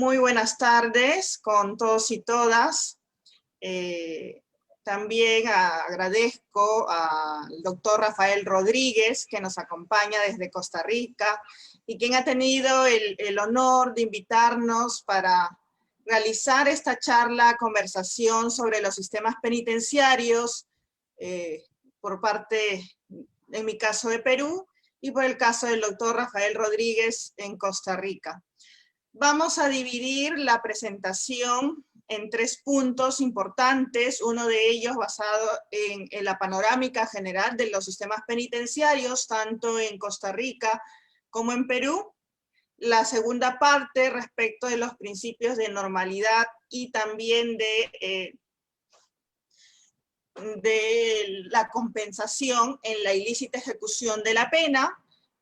Muy buenas tardes con todos y todas. También agradezco al doctor Rafael Rodríguez, que nos acompaña desde Costa Rica y quien ha tenido el honor de invitarnos para realizar esta charla, conversación sobre los sistemas penitenciarios por parte, en mi caso, de Perú y por el caso del doctor Rafael Rodríguez en Costa Rica. Vamos a dividir la presentación en 3 puntos importantes, uno de ellos basado en la panorámica general de los sistemas penitenciarios, tanto en Costa Rica como en Perú. La segunda parte respecto de los principios de normalidad y también de la compensación en la ilícita ejecución de la pena.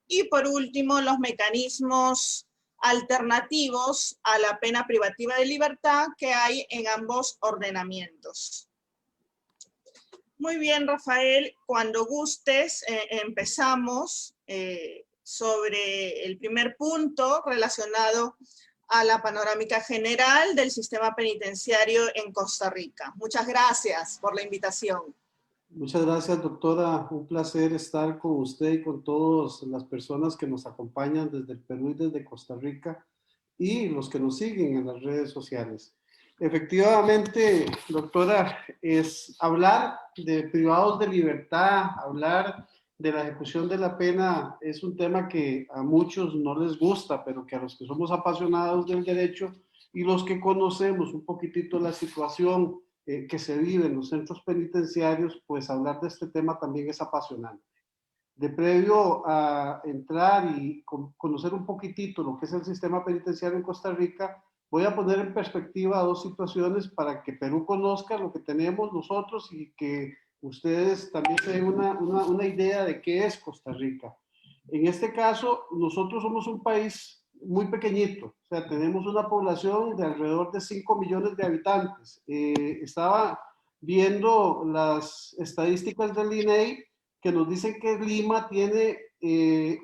Y por último, los mecanismos alternativos a la pena privativa de libertad que hay en ambos ordenamientos. Muy bien, Rafael, cuando gustes, empezamos sobre el primer punto relacionado a la panorámica general del sistema penitenciario en Costa Rica. Muchas gracias por la invitación. Muchas gracias, doctora. Un placer estar con usted y con todas las personas que nos acompañan desde el Perú y desde Costa Rica y los que nos siguen en las redes sociales. Efectivamente, doctora, es hablar de privados de libertad, hablar de la ejecución de la pena es un tema que a muchos no les gusta, pero que a los que somos apasionados del derecho y los que conocemos un poquitito la situación que se vive en los centros penitenciarios, pues hablar de este tema también es apasionante. De previo a entrar y conocer un poquitito lo que es el sistema penitenciario en Costa Rica, voy a poner en perspectiva 2 situaciones para que Perú conozca lo que tenemos nosotros y que ustedes también se den una idea de qué es Costa Rica. En este caso, nosotros somos un país muy pequeñito, o sea, tenemos una población de alrededor de 5 millones de habitantes. Estaba viendo las estadísticas del INEI que nos dicen que Lima tiene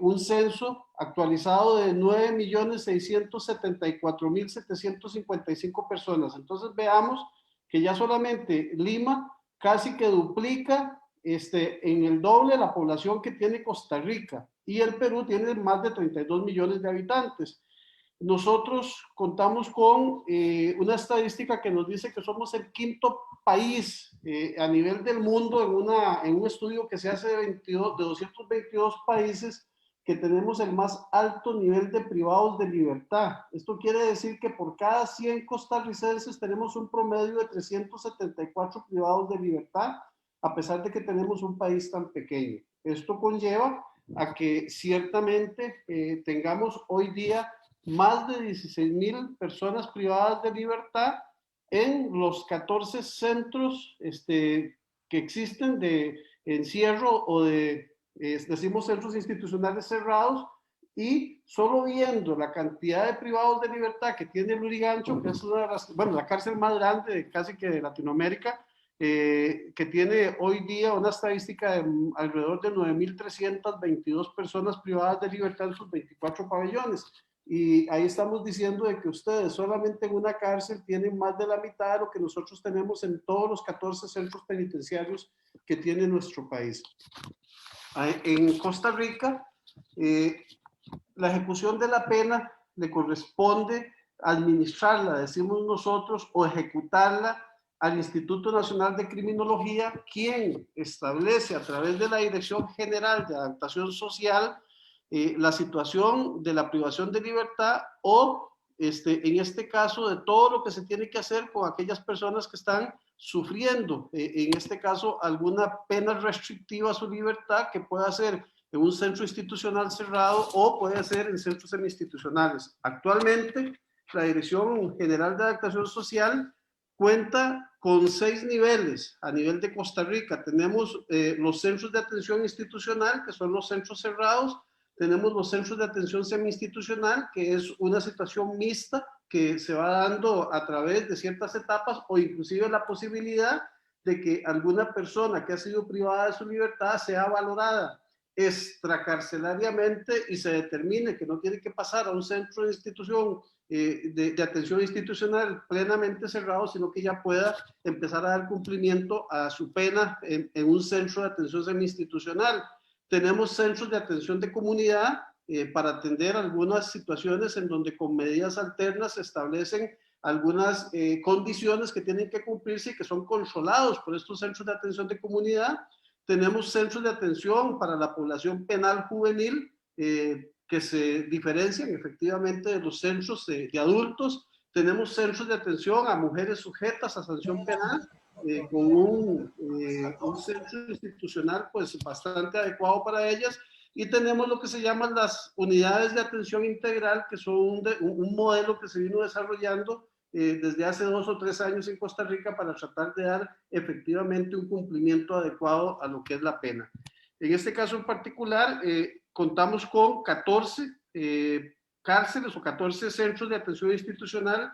un censo actualizado de 9.674.755 personas. Entonces veamos que ya solamente Lima casi que duplica en el doble la población que tiene Costa Rica, y el Perú tiene más de 32 millones de habitantes. Nosotros contamos con una estadística que nos dice que somos el 5º país a nivel del mundo en un estudio que se hace de 222 países, que tenemos el más alto nivel de privados de libertad. Esto quiere decir que por cada 100 costarricenses tenemos un promedio de 374 privados de libertad, a pesar de que tenemos un país tan pequeño. Esto conlleva a que ciertamente tengamos hoy día más de 16,000 personas privadas de libertad en los 14 centros que existen de encierro o decimos centros institucionales cerrados, y solo viendo la cantidad de privados de libertad que tiene Lurigancho, que es una de las, bueno, la cárcel más grande casi que de Latinoamérica, que tiene hoy día una estadística de alrededor de 9.322 personas privadas de libertad en sus 24 pabellones. Y ahí estamos diciendo de que ustedes solamente en una cárcel tienen más de la mitad de lo que nosotros tenemos en todos los 14 centros penitenciarios que tiene nuestro país. En Costa Rica, la ejecución de la pena le corresponde administrarla, decimos nosotros, o ejecutarla al Instituto Nacional de Criminología, quien establece a través de la Dirección General de Adaptación Social la situación de la privación de libertad o, en este caso, de todo lo que se tiene que hacer con aquellas personas que están sufriendo, en este caso, alguna pena restrictiva a su libertad, que pueda ser en un centro institucional cerrado o puede ser en centros semi-institucionales. Actualmente, la Dirección General de Adaptación Social cuenta con 6 niveles a nivel de Costa Rica. Tenemos los centros de atención institucional, que son los centros cerrados. Tenemos los centros de atención semi-institucional, que es una situación mixta que se va dando a través de ciertas etapas, o inclusive la posibilidad de que alguna persona que ha sido privada de su libertad sea valorada extracarcelariamente y se determine que no tiene que pasar a un centro de institución de atención institucional plenamente cerrado, sino que ya pueda empezar a dar cumplimiento a su pena en un centro de atención semi-institucional. Tenemos centros de atención de comunidad para atender algunas situaciones en donde con medidas alternas se establecen algunas condiciones que tienen que cumplirse y que son controlados por estos centros de atención de comunidad. Tenemos centros de atención para la población penal juvenil que se diferencian efectivamente de los centros de adultos. Tenemos centros de atención a mujeres sujetas a sanción penal con un centro institucional pues bastante adecuado para ellas. Y tenemos lo que se llaman las unidades de atención integral, que son un modelo que se vino desarrollando desde hace 2 o 3 años en Costa Rica para tratar de dar efectivamente un cumplimiento adecuado a lo que es la pena. En este caso en particular, contamos con 14 cárceles o 14 centros de atención institucional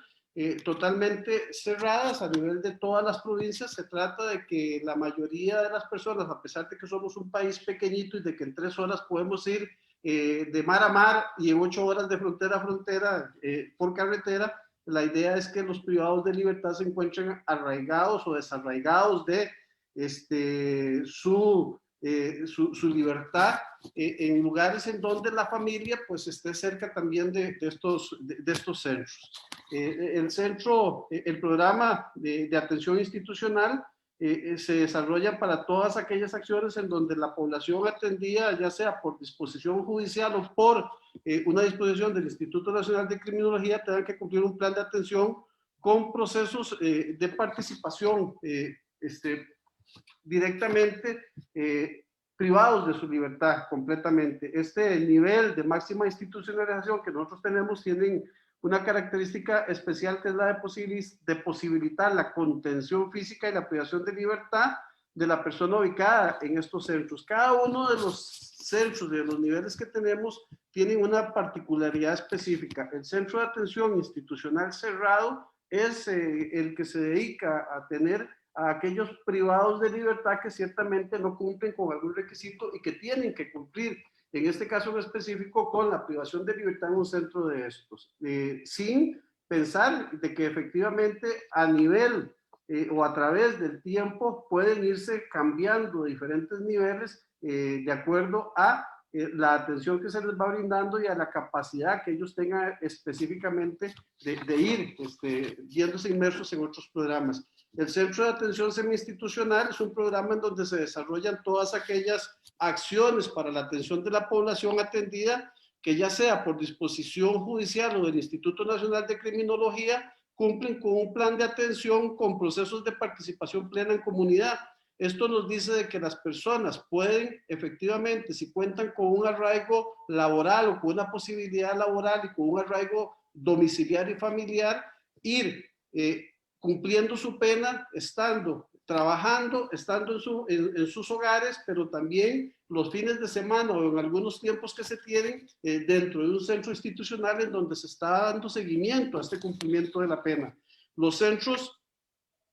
totalmente cerradas a nivel de todas las provincias. Se trata de que la mayoría de las personas, a pesar de que somos un país pequeñito y de que en 3 horas podemos ir de mar a mar y en 8 horas de frontera a frontera por carretera, la idea es que los privados de libertad se encuentren arraigados o desarraigados de su libertad en lugares en donde la familia pues esté cerca también de estos centros. El programa de atención institucional se desarrolla para todas aquellas acciones en donde la población atendida, ya sea por disposición judicial o por una disposición del Instituto Nacional de Criminología, tengan que cumplir un plan de atención con procesos de participación directamente privados de su libertad completamente. Este nivel de máxima institucionalización que nosotros tenemos tienen una característica especial, que es la de posibilitar la contención física y la privación de libertad de la persona ubicada en estos centros. Cada uno de los centros, de los niveles que tenemos, tienen una particularidad específica. El centro de atención institucional cerrado es el que se dedica a tener a aquellos privados de libertad que ciertamente no cumplen con algún requisito y que tienen que cumplir, en este caso en específico, con la privación de libertad en un centro de estos, sin pensar de que efectivamente a nivel o a través del tiempo pueden irse cambiando diferentes niveles de acuerdo a la atención que se les va brindando y a la capacidad que ellos tengan específicamente de ir viéndose inmersos en otros programas. El Centro de Atención Semi-Institucional es un programa en donde se desarrollan todas aquellas acciones para la atención de la población atendida, que ya sea por disposición judicial o del Instituto Nacional de Criminología, cumplen con un plan de atención con procesos de participación plena en comunidad. Esto nos dice de que las personas pueden efectivamente, si cuentan con un arraigo laboral o con una posibilidad laboral y con un arraigo domiciliario y familiar, ir cumpliendo su pena, trabajando, estando en sus hogares, pero también los fines de semana o en algunos tiempos que se tienen dentro de un centro institucional en donde se está dando seguimiento a este cumplimiento de la pena. Los centros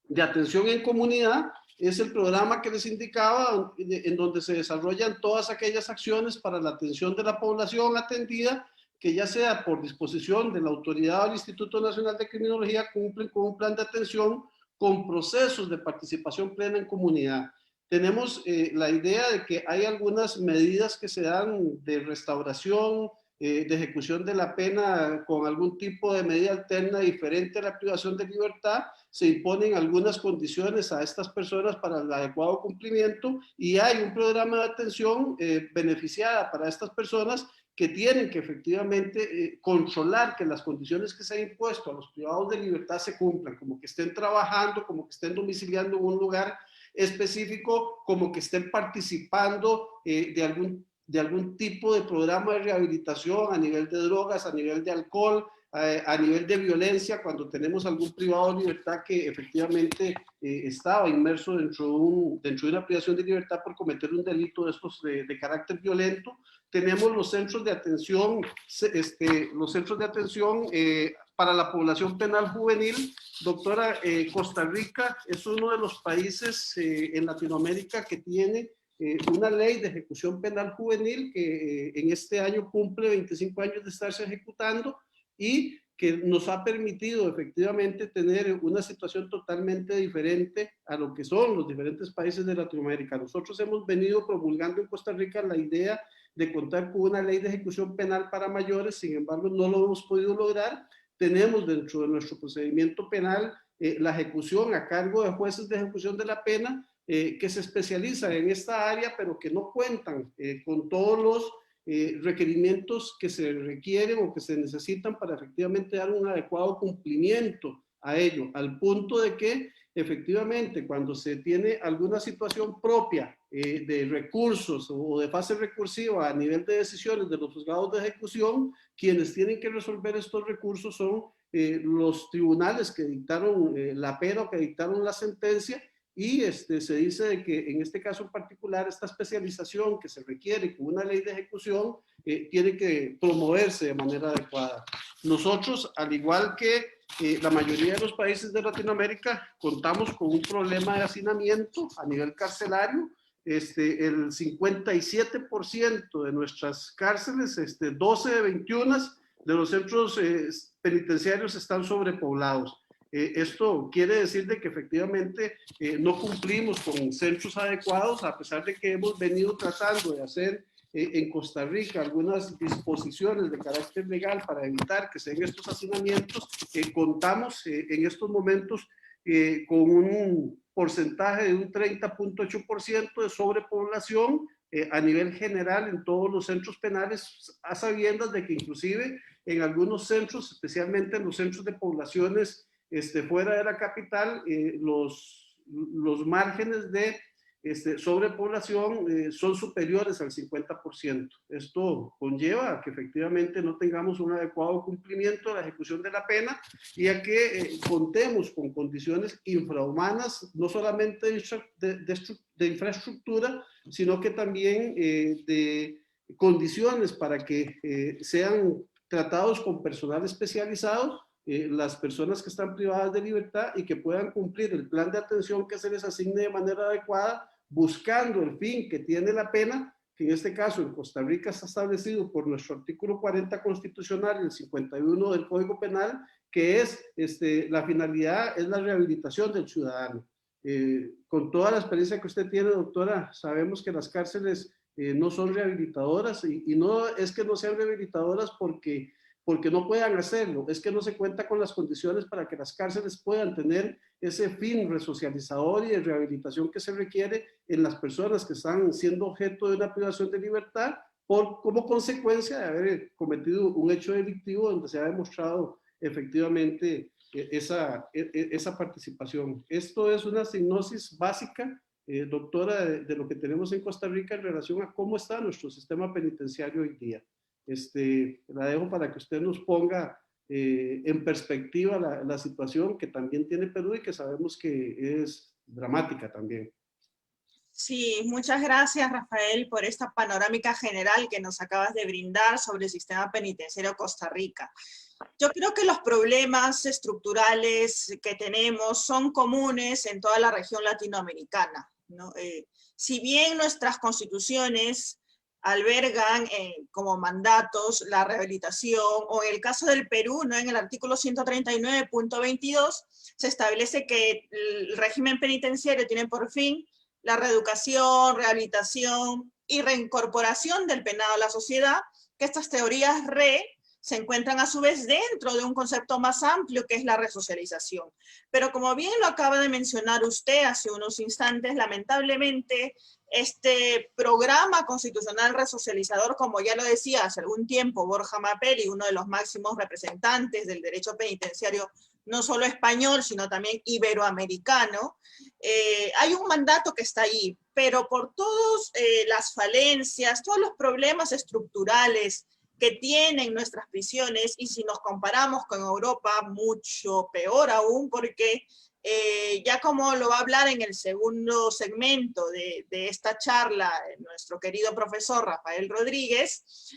de atención en comunidad es el programa que les indicaba, en donde se desarrollan todas aquellas acciones para la atención de la población atendida, que ya sea por disposición de la autoridad o del Instituto Nacional de Criminología, cumplen con un plan de atención con procesos de participación plena en comunidad. Tenemos la idea de que hay algunas medidas que se dan de restauración, de ejecución de la pena con algún tipo de medida alterna diferente a la privación de libertad. Se imponen algunas condiciones a estas personas para el adecuado cumplimiento y hay un programa de atención beneficiada para estas personas que tienen que efectivamente controlar que las condiciones que se han impuesto a los privados de libertad se cumplan, como que estén trabajando, como que estén domiciliando en un lugar específico, como que estén participando de algún tipo de programa de rehabilitación a nivel de drogas, a nivel de alcohol, a nivel de violencia, cuando tenemos algún privado de libertad que efectivamente estaba inmerso dentro de una privación de libertad por cometer un delito de estos de carácter violento. Tenemos los centros de atención, para la población penal juvenil. Doctora, Costa Rica es uno de los países en Latinoamérica que tiene una ley de ejecución penal juvenil que en este año cumple 25 años de estarse ejecutando y que nos ha permitido efectivamente tener una situación totalmente diferente a lo que son los diferentes países de Latinoamérica. Nosotros hemos venido promulgando en Costa Rica la idea de contar con una ley de ejecución penal para mayores, sin embargo no lo hemos podido lograr. Tenemos dentro de nuestro procedimiento penal la ejecución a cargo de jueces de ejecución de la pena que se especializan en esta área, pero que no cuentan con todos los requerimientos que se requieren o que se necesitan para efectivamente dar un adecuado cumplimiento a ello, al punto de que efectivamente cuando se tiene alguna situación propia de recursos o de fase recursiva a nivel de decisiones de los juzgados de ejecución, quienes tienen que resolver estos recursos son los tribunales que dictaron la pena o que dictaron la sentencia. Y se dice de que en este caso en particular esta especialización que se requiere con una ley de ejecución tiene que promoverse de manera adecuada. Nosotros, al igual que la mayoría de los países de Latinoamérica, contamos con un problema de hacinamiento a nivel carcelario. El 57% de nuestras cárceles, 12 de 21 de los centros penitenciarios están sobrepoblados. Esto quiere decir de que efectivamente no cumplimos con centros adecuados, a pesar de que hemos venido tratando de hacer en Costa Rica algunas disposiciones de carácter legal para evitar que se den estos hacinamientos. Contamos en estos momentos con un porcentaje de un 30.8% de sobrepoblación a nivel general en todos los centros penales, a sabiendas de que inclusive en algunos centros, especialmente en los centros de poblaciones fuera de la capital, los márgenes de sobrepoblación son superiores al 50%. Esto conlleva a que efectivamente no tengamos un adecuado cumplimiento de la ejecución de la pena y a que contemos con condiciones infrahumanas, no solamente de infraestructura, sino que también de condiciones para que sean tratados con personal especializado las personas que están privadas de libertad y que puedan cumplir el plan de atención que se les asigne de manera adecuada, buscando el fin que tiene la pena, que en este caso en Costa Rica está establecido por nuestro artículo 40 constitucional y el 51 del Código Penal, que es la finalidad es la rehabilitación del ciudadano. Con toda la experiencia que usted tiene, doctora, sabemos que las cárceles no son rehabilitadoras y no es que no sean rehabilitadoras porque no puedan hacerlo, es que no se cuenta con las condiciones para que las cárceles puedan tener ese fin resocializador y de rehabilitación que se requiere en las personas que están siendo objeto de una privación de libertad como consecuencia de haber cometido un hecho delictivo donde se ha demostrado efectivamente esa participación. Esto es una sinopsis básica, doctora, de lo que tenemos en Costa Rica en relación a cómo está nuestro sistema penitenciario hoy día. La dejo para que usted nos ponga en perspectiva la situación que también tiene Perú y que sabemos que es dramática también. Sí, muchas gracias, Rafael, por esta panorámica general que nos acabas de brindar sobre el sistema penitenciario de Costa Rica. Yo creo que los problemas estructurales que tenemos son comunes en toda la región latinoamericana, ¿no? Si bien nuestras constituciones albergan como mandatos la rehabilitación, o en el caso del Perú, ¿no? En el artículo 139.22 se establece que el régimen penitenciario tiene por fin la reeducación, rehabilitación y reincorporación del penado a la sociedad, que estas teorías se encuentran a su vez dentro de un concepto más amplio que es la resocialización. Pero como bien lo acaba de mencionar usted hace unos instantes, lamentablemente este programa constitucional resocializador, como ya lo decía hace algún tiempo Borja Mappelli, uno de los máximos representantes del derecho penitenciario, no solo español, sino también iberoamericano, hay un mandato que está ahí, pero por todas las falencias, todos los problemas estructurales que tienen nuestras prisiones, y si nos comparamos con Europa, mucho peor aún, porque ya como lo va a hablar en el segundo segmento de esta charla nuestro querido profesor Rafael Rodríguez,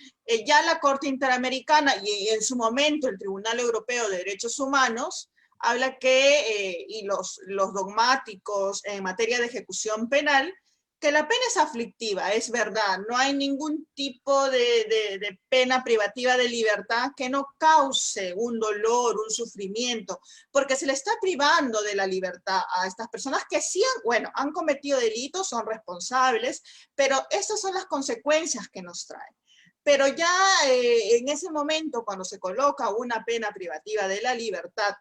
ya la Corte Interamericana y en su momento el Tribunal Europeo de Derechos Humanos habla que, y los dogmáticos en materia de ejecución penal, que la pena es aflictiva, es verdad. No hay ningún tipo de pena privativa de libertad que no cause un dolor, un sufrimiento, porque se le está privando de la libertad a estas personas que sí han cometido delitos, son responsables, pero estas son las consecuencias que nos traen. Pero ya en ese momento, cuando se coloca una pena privativa de la libertad,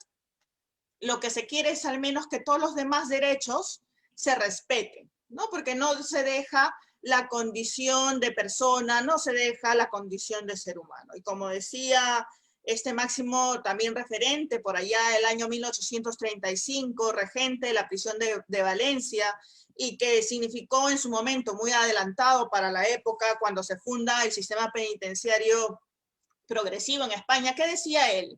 lo que se quiere es al menos que todos los demás derechos se respeten, ¿no? Porque no se deja la condición de persona, no se deja la condición de ser humano. Y como decía este máximo también referente por allá el año 1835, regente de la prisión de Valencia, y que significó en su momento muy adelantado para la época cuando se funda el sistema penitenciario progresivo en España. ¿Qué decía él?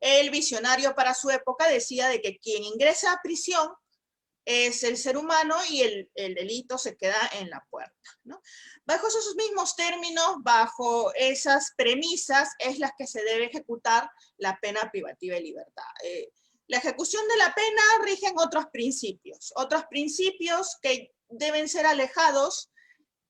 El visionario para su época decía de que quien ingresa a prisión es el ser humano y el delito se queda en la puerta, ¿no? Bajo esos mismos términos, bajo esas premisas, es las que se debe ejecutar la pena privativa de libertad. La ejecución de la pena rigen otros principios que deben ser alejados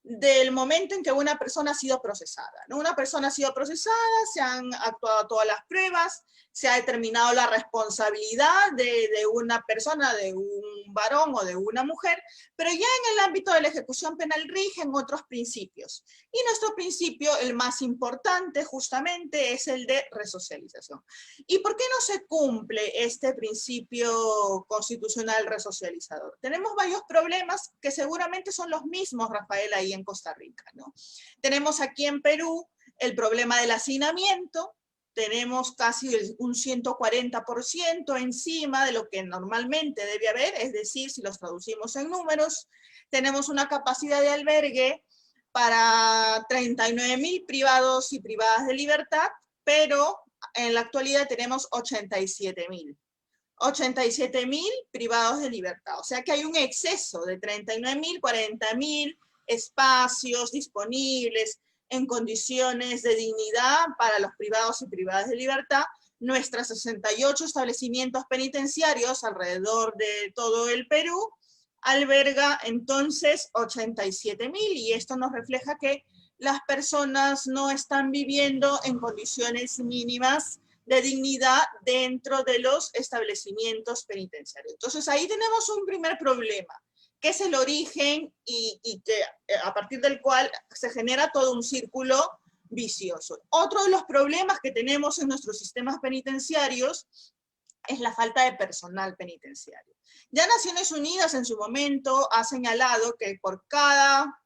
del momento en que una persona ha sido procesada, ¿no? Una persona ha sido procesada, se han actuado todas las pruebas, se ha determinado la responsabilidad de una persona, de un varón o de una mujer, pero ya en el ámbito de la ejecución penal rigen otros principios. Y nuestro principio, el más importante justamente, es el de resocialización. ¿Y por qué no se cumple este principio constitucional resocializador? Tenemos varios problemas que seguramente son los mismos, Rafael, ahí en Costa Rica, ¿no? Tenemos aquí en Perú el problema del hacinamiento, tenemos casi un 140% encima de lo que normalmente debe haber, es decir, si los traducimos en números, tenemos una capacidad de albergue para 39.000 privados y privadas de libertad, pero en la actualidad tenemos 87.000 privados de libertad. O sea que hay un exceso de 39.000, 40.000 espacios disponibles en condiciones de dignidad para los privados y privadas de libertad. Nuestros 68 establecimientos penitenciarios alrededor de todo el Perú alberga entonces 87.000, y esto nos refleja que las personas no están viviendo en condiciones mínimas de dignidad dentro de los establecimientos penitenciarios. Entonces ahí tenemos un primer problema, que es el origen y que a partir del cual se genera todo un círculo vicioso. Otro de los problemas que tenemos en nuestros sistemas penitenciarios es la falta de personal penitenciario. Ya Naciones Unidas en su momento ha señalado que por cada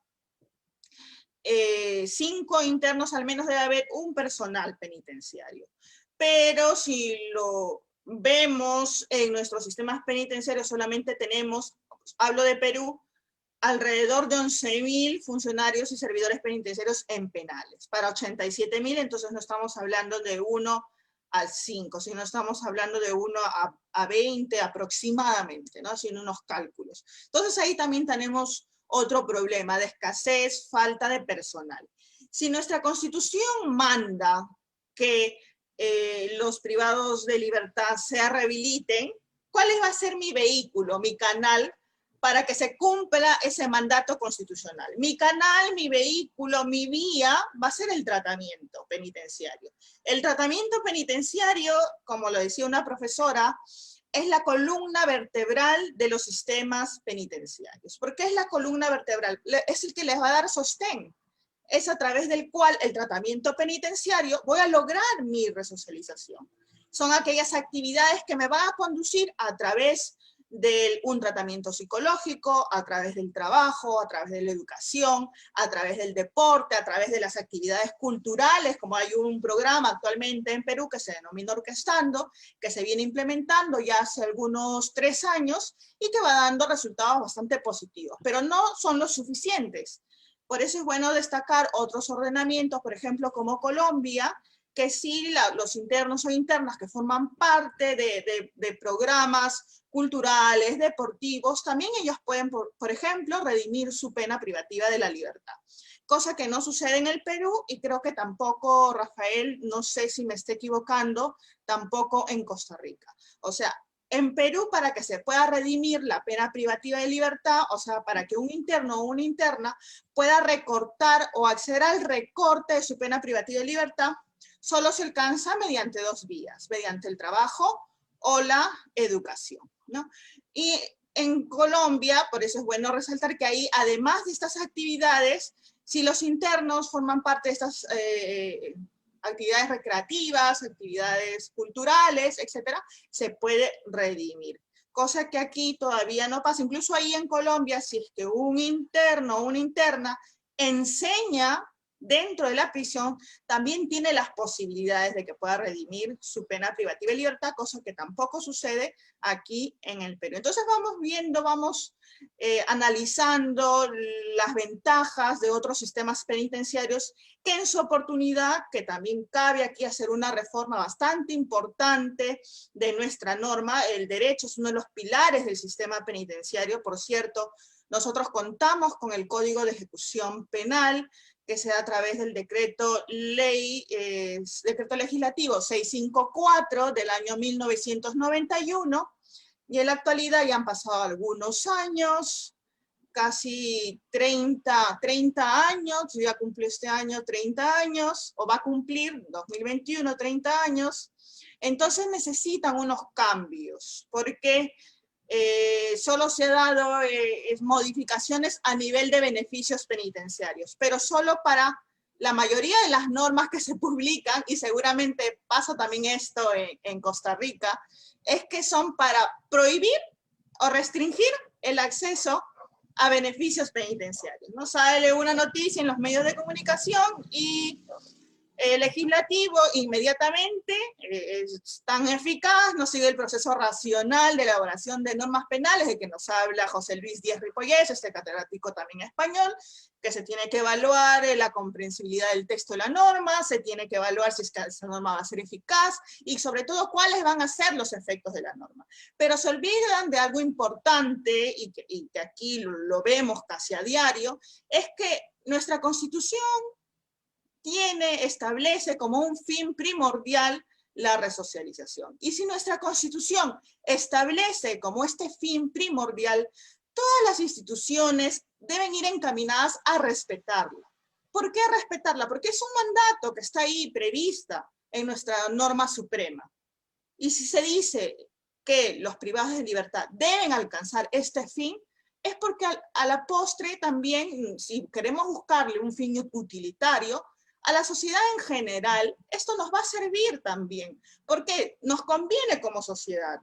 5 internos al menos debe haber un personal penitenciario. Pero si lo vemos en nuestros sistemas penitenciarios, solamente tenemos, hablo de Perú, alrededor de 11.000 funcionarios y servidores penitenciarios en penales. Para 87.000, entonces no estamos hablando de 1 a 5, sino estamos hablando de 1 a 20 aproximadamente, ¿no? Haciendo unos cálculos. Entonces ahí también tenemos otro problema de escasez, falta de personal. Si nuestra Constitución manda que los privados de libertad se rehabiliten, ¿cuál va a ser mi vehículo, mi canal, para que se cumpla ese mandato constitucional? Mi canal, mi vehículo, mi vía va a ser el tratamiento penitenciario. El tratamiento penitenciario, como lo decía una profesora, es la columna vertebral de los sistemas penitenciarios. ¿Por qué es la columna vertebral? Es el que les va a dar sostén. Es a través del cual el tratamiento penitenciario voy a lograr mi resocialización. Son aquellas actividades que me van a conducir a través de un tratamiento psicológico, a través del trabajo, a través de la educación, a través del deporte, a través de las actividades culturales, como hay un programa actualmente en Perú que se denomina Orquestando, que se viene implementando ya hace algunos 3 años y que va dando resultados bastante positivos, pero no son los suficientes. Por eso es bueno destacar otros ordenamientos, por ejemplo, como Colombia, que sí los internos o internas que forman parte de programas culturales, deportivos, también ellos pueden, por ejemplo, redimir su pena privativa de la libertad. Cosa que no sucede en el Perú y creo que tampoco, Rafael, no sé si me esté equivocando, tampoco en Costa Rica. O sea, En Perú, para que se pueda redimir la pena privativa de libertad, o sea, para que un interno o una interna pueda recortar o acceder al recorte de su pena privativa de libertad, solo se alcanza mediante dos vías, mediante el trabajo o la educación, ¿no? Y en Colombia, por eso es bueno resaltar que ahí, además de estas actividades, si los internos forman parte de estas actividades recreativas, actividades culturales, etcétera, se puede redimir. Cosa que aquí todavía no pasa. Incluso ahí en Colombia, si es que un interno o una interna enseña dentro de la prisión, también tiene las posibilidades de que pueda redimir su pena privativa de libertad, cosa que tampoco sucede aquí en el Perú. Entonces vamos viendo, vamos analizando las ventajas de otros sistemas penitenciarios que en su oportunidad, que también cabe aquí hacer una reforma bastante importante de nuestra norma. El derecho es uno de los pilares del sistema penitenciario. Por cierto, nosotros contamos con el Código de Ejecución Penal, que se da a través del decreto legislativo 654 del año 1991, y en la actualidad ya han pasado algunos años, casi 30 años, ya cumplió este año 30 años, o va a cumplir 2021 30 años, entonces necesitan unos cambios, porque solo se ha dado modificaciones a nivel de beneficios penitenciarios, pero solo para la mayoría de las normas que se publican, y seguramente pasa también esto en Costa Rica, es que son para prohibir o restringir el acceso a beneficios penitenciarios, ¿no? Sale una noticia en los medios de comunicación y el legislativo inmediatamente es tan eficaz, no sigue el proceso racional de elaboración de normas penales, de que nos habla José Luis Díaz Ripollés, este catedrático también español, que se tiene que evaluar la comprensibilidad del texto de la norma, se tiene que evaluar si esa norma va a ser eficaz, y sobre todo cuáles van a ser los efectos de la norma. Pero se olvidan de algo importante, y que aquí lo vemos casi a diario, es que nuestra Constitución establece como un fin primordial la resocialización. Y si nuestra Constitución establece como este fin primordial, todas las instituciones deben ir encaminadas a respetarla. ¿Por qué respetarla? Porque es un mandato que está ahí prevista en nuestra norma suprema. Y si se dice que los privados de libertad deben alcanzar este fin, es porque a la postre también, si queremos buscarle un fin utilitario, a la sociedad en general, esto nos va a servir también, porque nos conviene como sociedad.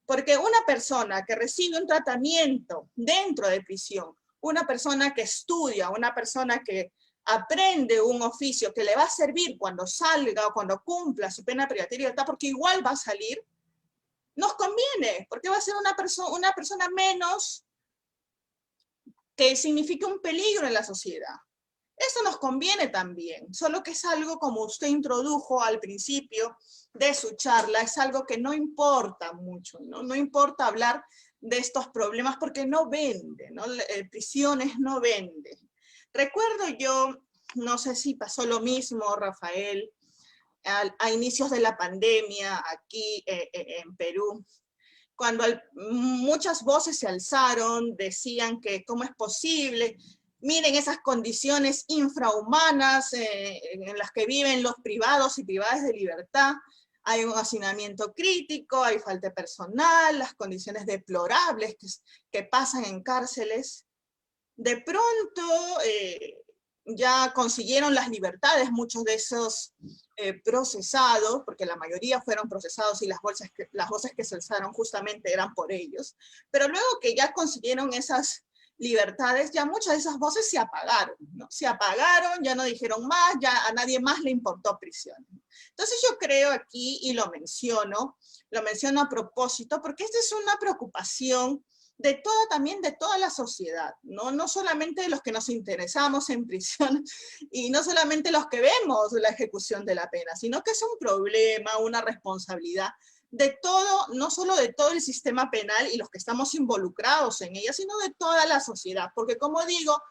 Porque una persona que recibe un tratamiento dentro de prisión, una persona que estudia, una persona que aprende un oficio que le va a servir cuando salga o cuando cumpla su pena privativa de libertad, porque igual va a salir, nos conviene, porque va a ser una persona menos que signifique un peligro en la sociedad. Eso nos conviene también, solo que es algo, como usted introdujo al principio de su charla, es algo que no importa mucho, ¿no? No importa hablar de estos problemas porque no vende, ¿no? Prisiones no vende. Recuerdo yo, no sé si pasó lo mismo, Rafael, a inicios de la pandemia aquí en Perú, cuando muchas voces se alzaron, decían que cómo es posible. Miren esas condiciones infrahumanas en las que viven los privados y privadas de libertad. Hay un hacinamiento crítico, hay falta de personal, las condiciones deplorables que pasan en cárceles. De pronto ya consiguieron las libertades muchos de esos procesados, porque la mayoría fueron procesados y las voces que se alzaron justamente eran por ellos. Pero luego que ya consiguieron esas libertades, ya muchas de esas voces se apagaron, ¿no? Se apagaron, ya no dijeron más, ya a nadie más le importó prisión. Entonces yo creo aquí, y lo menciono a propósito, porque esta es una preocupación también de toda la sociedad, ¿no? No solamente de los que nos interesamos en prisión, y no solamente los que vemos la ejecución de la pena, sino que es un problema, una responsabilidad de todo, no solo de todo el sistema penal y los que estamos involucrados en ella, sino de toda la sociedad, porque como digo,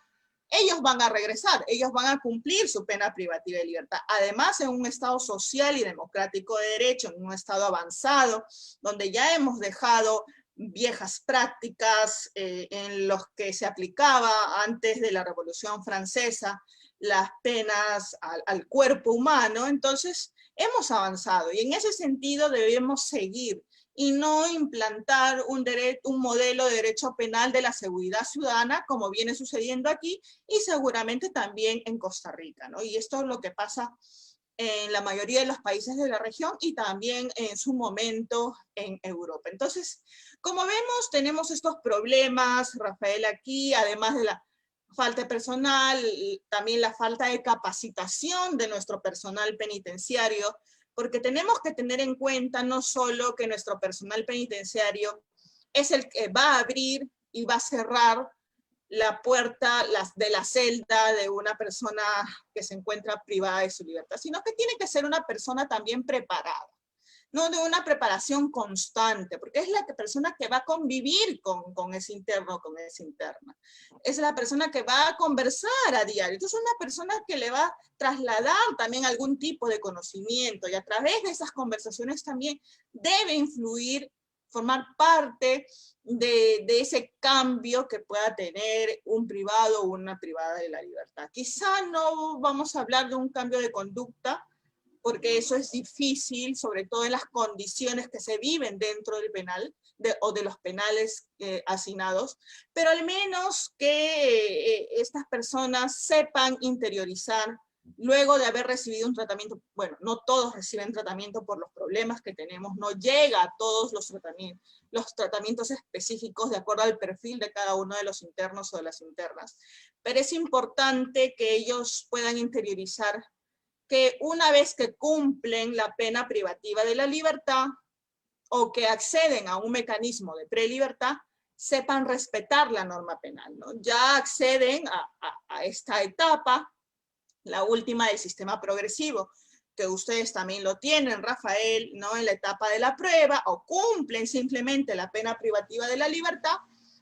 ellos van a regresar, ellos van a cumplir su pena privativa de libertad. Además, en un Estado social y democrático de derecho, en un Estado avanzado, donde ya hemos dejado viejas prácticas en los que se aplicaba antes de la Revolución Francesa las penas al cuerpo humano, entonces hemos avanzado y en ese sentido debemos seguir y no implantar un modelo de derecho penal de la seguridad ciudadana como viene sucediendo aquí y seguramente también en Costa Rica, ¿no? Y esto es lo que pasa en la mayoría de los países de la región y también en su momento en Europa. Entonces, como vemos, tenemos estos problemas, Rafael, aquí, además de la falta de personal, también la falta de capacitación de nuestro personal penitenciario, porque tenemos que tener en cuenta no solo que nuestro personal penitenciario es el que va a abrir y va a cerrar la puerta de la celda de una persona que se encuentra privada de su libertad, sino que tiene que ser una persona también preparada, no de una preparación constante, porque es la persona que va a convivir con ese interno, con esa interna. Es la persona que va a conversar a diario. Entonces, una persona que le va a trasladar también algún tipo de conocimiento y a través de esas conversaciones también debe influir, formar parte de ese cambio que pueda tener un privado o una privada de la libertad. Quizá no vamos a hablar de un cambio de conducta, porque eso es difícil, sobre todo en las condiciones que se viven dentro del penal o de los penales hacinados, pero al menos que estas personas sepan interiorizar luego de haber recibido un tratamiento. Bueno, no todos reciben tratamiento por los problemas que tenemos, no llega a todos los tratamientos específicos de acuerdo al perfil de cada uno de los internos o de las internas, pero es importante que ellos puedan interiorizar que una vez que cumplen la pena privativa de la libertad o que acceden a un mecanismo de prelibertad, sepan respetar la norma penal, ¿no? Ya acceden a esta etapa, la última del sistema progresivo, que ustedes también lo tienen, Rafael, ¿no? En la etapa de la prueba, o cumplen simplemente la pena privativa de la libertad,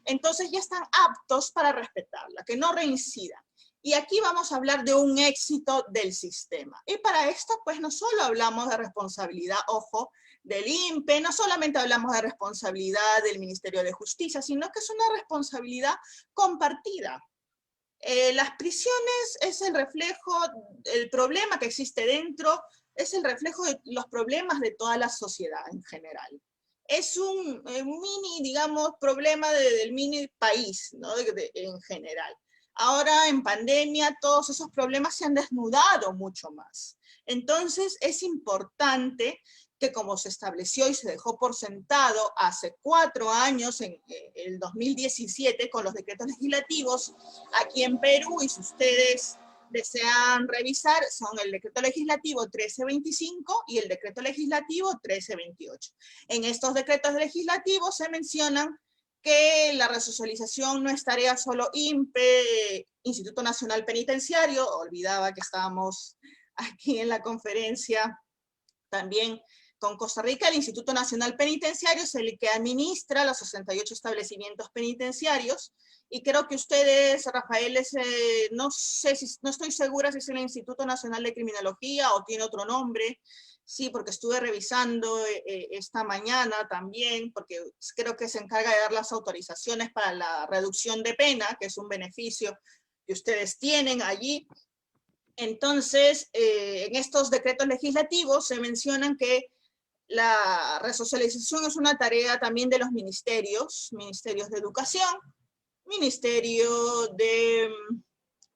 entonces ya están aptos para respetarla, que no reincidan. Y aquí vamos a hablar de un éxito del sistema. Y para esto, pues no solo hablamos de responsabilidad, ojo, del INPE, no solamente hablamos de responsabilidad del Ministerio de Justicia, sino que es una responsabilidad compartida. Las prisiones es el reflejo, el problema que existe dentro, es el reflejo de los problemas de toda la sociedad en general. Es un mini, digamos, problema del mini país, ¿no? En general. Ahora en pandemia todos esos problemas se han desnudado mucho más. Entonces es importante que como se estableció y se dejó por sentado hace 4 años, en el 2017, con los decretos legislativos, aquí en Perú, y si ustedes desean revisar, son el decreto legislativo 1325 y el decreto legislativo 1328. En estos decretos legislativos se mencionan que la resocialización no es tarea solo INPE, Instituto Nacional Penitenciario, olvidaba que estábamos aquí en la conferencia también con Costa Rica. El Instituto Nacional Penitenciario es el que administra los 68 establecimientos penitenciarios, y creo que ustedes, Rafael, no estoy segura si es el Instituto Nacional de Criminología o tiene otro nombre. Sí, porque estuve revisando esta mañana también, porque creo que se encarga de dar las autorizaciones para la reducción de pena, que es un beneficio que ustedes tienen allí. Entonces, en estos decretos legislativos se mencionan que la resocialización es una tarea también de los ministerios de educación, ministerio de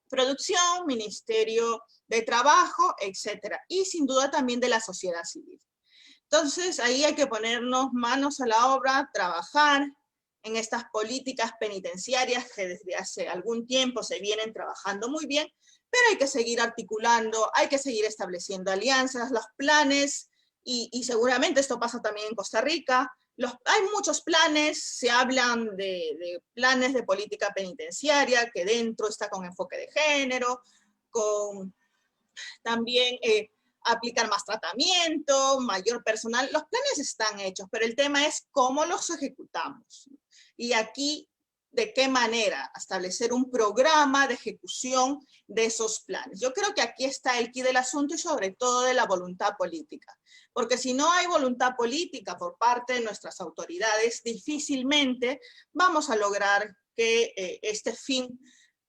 producción, ministerio de trabajo, etcétera, y sin duda también de la sociedad civil. Entonces, ahí hay que ponernos manos a la obra, trabajar en estas políticas penitenciarias que desde hace algún tiempo se vienen trabajando muy bien, pero hay que seguir articulando, hay que seguir estableciendo alianzas, los planes, y seguramente esto pasa también en Costa Rica. Hay muchos planes, se hablan de planes de política penitenciaria, que dentro está con enfoque de género, con también aplicar más tratamiento, mayor personal. Los planes están hechos, pero el tema es cómo los ejecutamos. Y aquí de qué manera establecer un programa de ejecución de esos planes. Yo creo que aquí está el quid del asunto y sobre todo de la voluntad política. Porque si no hay voluntad política por parte de nuestras autoridades, difícilmente vamos a lograr que este fin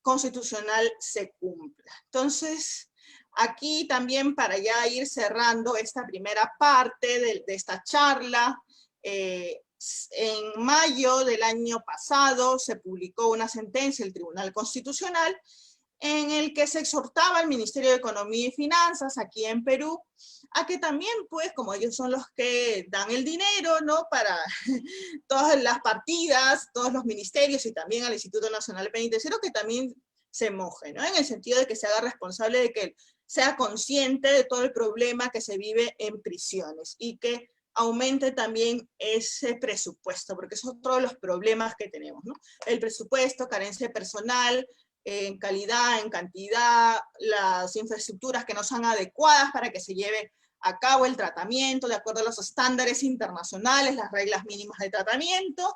constitucional se cumpla. Entonces, aquí también para ya ir cerrando esta primera parte de esta charla, en mayo del año pasado se publicó una sentencia del Tribunal Constitucional en el que se exhortaba al Ministerio de Economía y Finanzas aquí en Perú a que también, pues, como ellos son los que dan el dinero, ¿no?, para todas las partidas, todos los ministerios y también al Instituto Nacional Penitenciario, que también se moje, ¿no?, en el sentido de que se haga responsable, de que sea consciente de todo el problema que se vive en prisiones y que aumente también ese presupuesto, porque es otro de los problemas que tenemos, ¿no? El presupuesto, carencia de personal, en calidad, en cantidad, las infraestructuras que no son adecuadas para que se lleve a cabo el tratamiento de acuerdo a los estándares internacionales, las reglas mínimas de tratamiento,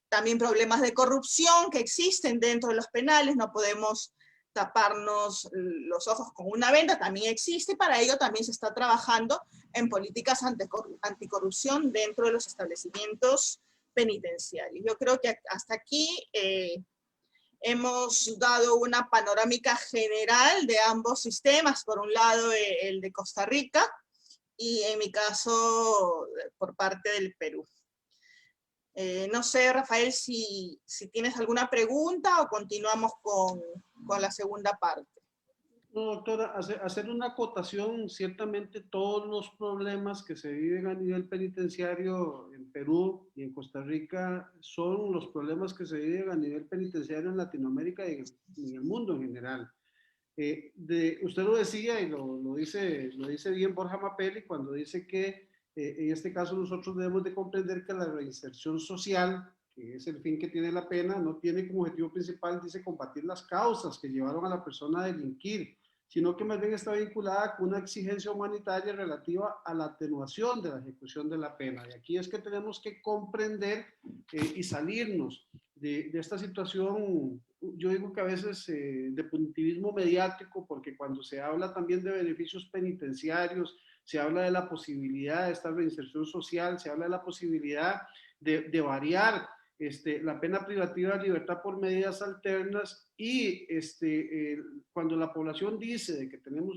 también problemas de corrupción que existen dentro de los penales, no podemos taparnos los ojos con una venda, también existe, y para ello también se está trabajando en políticas anticorrupción dentro de los establecimientos penitenciarios. Yo creo que hasta aquí hemos dado una panorámica general de ambos sistemas, por un lado el de Costa Rica y en mi caso por parte del Perú. No sé, Rafael, si tienes alguna pregunta o continuamos con la segunda parte. No, doctora, hacer una acotación, ciertamente todos los problemas que se viven a nivel penitenciario en Perú y en Costa Rica son los problemas que se viven a nivel penitenciario en Latinoamérica y en el mundo en general. Usted lo decía y lo dice bien Borja Mappelli cuando dice que en este caso nosotros debemos de comprender que la reinserción social, que es el fin que tiene la pena, no tiene como objetivo principal, dice, combatir las causas que llevaron a la persona a delinquir, sino que más bien está vinculada con una exigencia humanitaria relativa a la atenuación de la ejecución de la pena. Y aquí es que tenemos que comprender y salirnos de esta situación, yo digo que a veces de punitivismo mediático, porque cuando se habla también de beneficios penitenciarios, se habla de la posibilidad de esta reinserción social, se habla de la posibilidad de variar la pena privativa de libertad por medidas alternas y cuando la población dice de que tenemos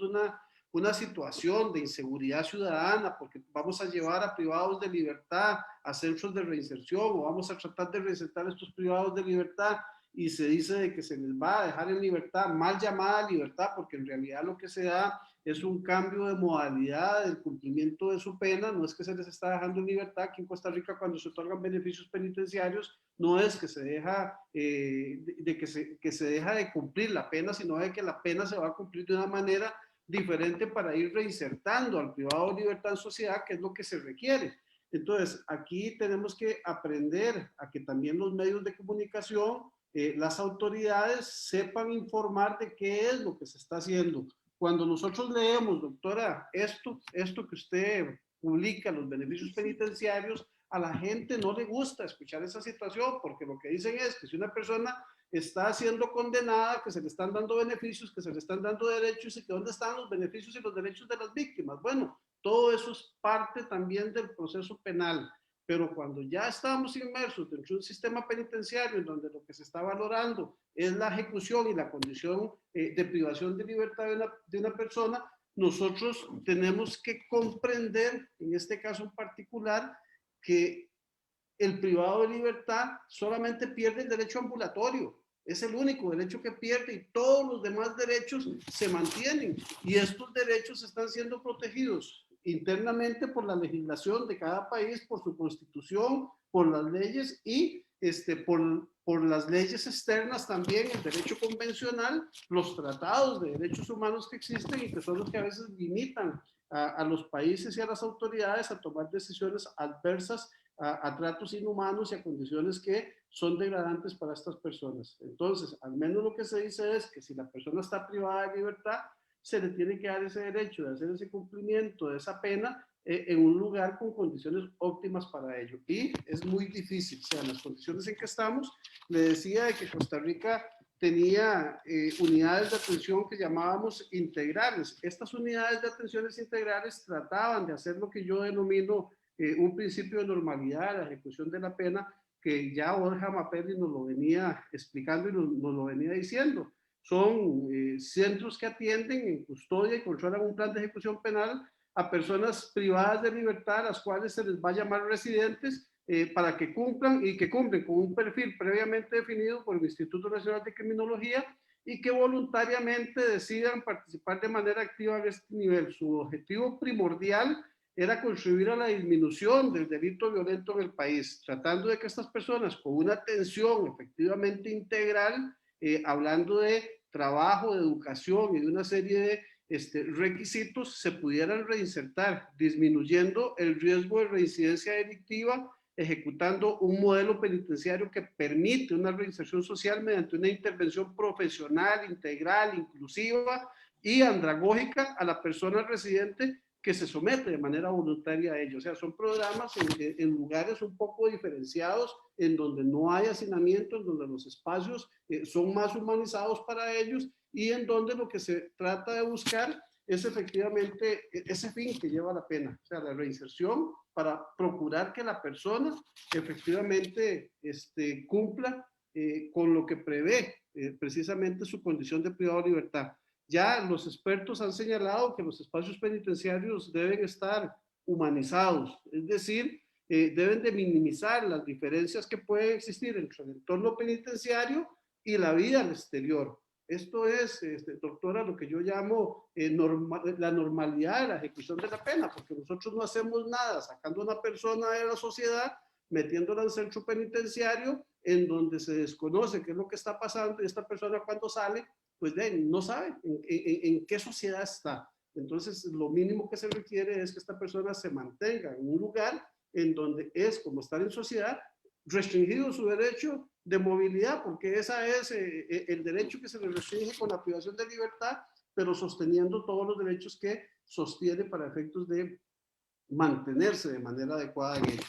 una situación de inseguridad ciudadana porque vamos a llevar a privados de libertad a centros de reinserción o vamos a tratar de reinsertar a estos privados de libertad y se dice de que se les va a dejar en libertad, mal llamada libertad, porque en realidad lo que se da es un cambio de modalidad del cumplimiento de su pena, no es que se les está dejando en libertad. Aquí en Costa Rica cuando se otorgan beneficios penitenciarios no es que se deja que se deja de cumplir la pena, sino de que la pena se va a cumplir de una manera diferente para ir reinsertando al privado de libertad en sociedad, que es lo que se requiere. Entonces, aquí tenemos que aprender a que también los medios de comunicación, las autoridades sepan informar de qué es lo que se está haciendo. Cuando nosotros leemos, doctora, esto que usted publica, los beneficios penitenciarios, a la gente no le gusta escuchar esa situación, porque lo que dicen es que si una persona está siendo condenada, que se le están dando beneficios, que se le están dando derechos, y que dónde están los beneficios y los derechos de las víctimas. Bueno, todo eso es parte también del proceso penal. Pero cuando ya estamos inmersos dentro de un sistema penitenciario en donde lo que se está valorando es la ejecución y la condición de privación de libertad de una persona, nosotros tenemos que comprender, en este caso en particular, que el privado de libertad solamente pierde el derecho ambulatorio. Es el único derecho que pierde y todos los demás derechos se mantienen. Y estos derechos están siendo protegidos internamente por la legislación de cada país, por su constitución, por las leyes y por las leyes externas también, el derecho convencional, los tratados de derechos humanos que existen y que son los que a veces limitan a los países y a las autoridades a tomar decisiones adversas a tratos inhumanos y a condiciones que son degradantes para estas personas. Entonces, al menos lo que se dice es que si la persona está privada de libertad, se le tiene que dar ese derecho de hacer ese cumplimiento de esa pena en un lugar con condiciones óptimas para ello. Y es muy difícil, o sea, en las condiciones en que estamos, le decía de que Costa Rica tenía unidades de atención que llamábamos integrales. Estas unidades de atenciones integrales trataban de hacer lo que yo denomino un principio de normalidad, la ejecución de la pena, que ya Borja Mapelli nos lo venía explicando y nos lo venía diciendo. Son centros que atienden en custodia y controlan un plan de ejecución penal a personas privadas de libertad, a las cuales se les va a llamar residentes, para que cumplan y que cumplen con un perfil previamente definido por el Instituto Nacional de Criminología y que voluntariamente decidan participar de manera activa en este nivel. Su objetivo primordial era contribuir a la disminución del delito violento en el país, tratando de que estas personas con una atención efectivamente integral, hablando de trabajo, de educación y de una serie de requisitos, se pudieran reinsertar, disminuyendo el riesgo de reincidencia delictiva, ejecutando un modelo penitenciario que permite una reinserción social mediante una intervención profesional, integral, inclusiva y andragógica a la persona residente que se somete de manera voluntaria a ello. O sea, son programas en lugares un poco diferenciados, en donde no hay hacinamiento, en donde los espacios son más humanizados para ellos y en donde lo que se trata de buscar es efectivamente ese fin que lleva la pena, o sea, la reinserción para procurar que la persona efectivamente cumpla con lo que prevé precisamente su condición de privado de libertad. Ya los expertos han señalado que los espacios penitenciarios deben estar humanizados, es decir, deben de minimizar las diferencias que pueden existir entre el entorno penitenciario y la vida al exterior. Esto es, doctora, lo que yo llamo la normalidad de la ejecución de la pena, porque nosotros no hacemos nada sacando a una persona de la sociedad, metiéndola en centro penitenciario, en donde se desconoce qué es lo que está pasando y esta persona cuando sale, pues no sabe en qué sociedad está. Entonces, lo mínimo que se requiere es que esta persona se mantenga en un lugar en donde es como estar en sociedad, restringido su derecho de movilidad, porque ese es el derecho que se le restringe con la privación de libertad, pero sosteniendo todos los derechos que sostiene para efectos de mantenerse de manera adecuada en ello.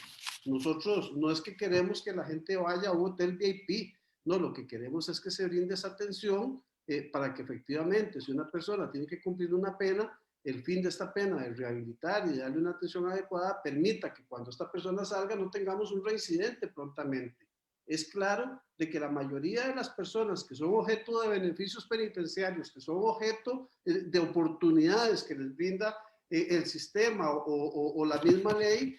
Nosotros no es que queremos que la gente vaya a un hotel VIP, no, lo que queremos es que se brinde esa atención para que efectivamente, si una persona tiene que cumplir una pena, el fin de esta pena de rehabilitar y darle una atención adecuada permita que cuando esta persona salga no tengamos un reincidente prontamente. Es claro de que la mayoría de las personas que son objeto de beneficios penitenciarios, que son objeto de oportunidades que les brinda el sistema o la misma ley,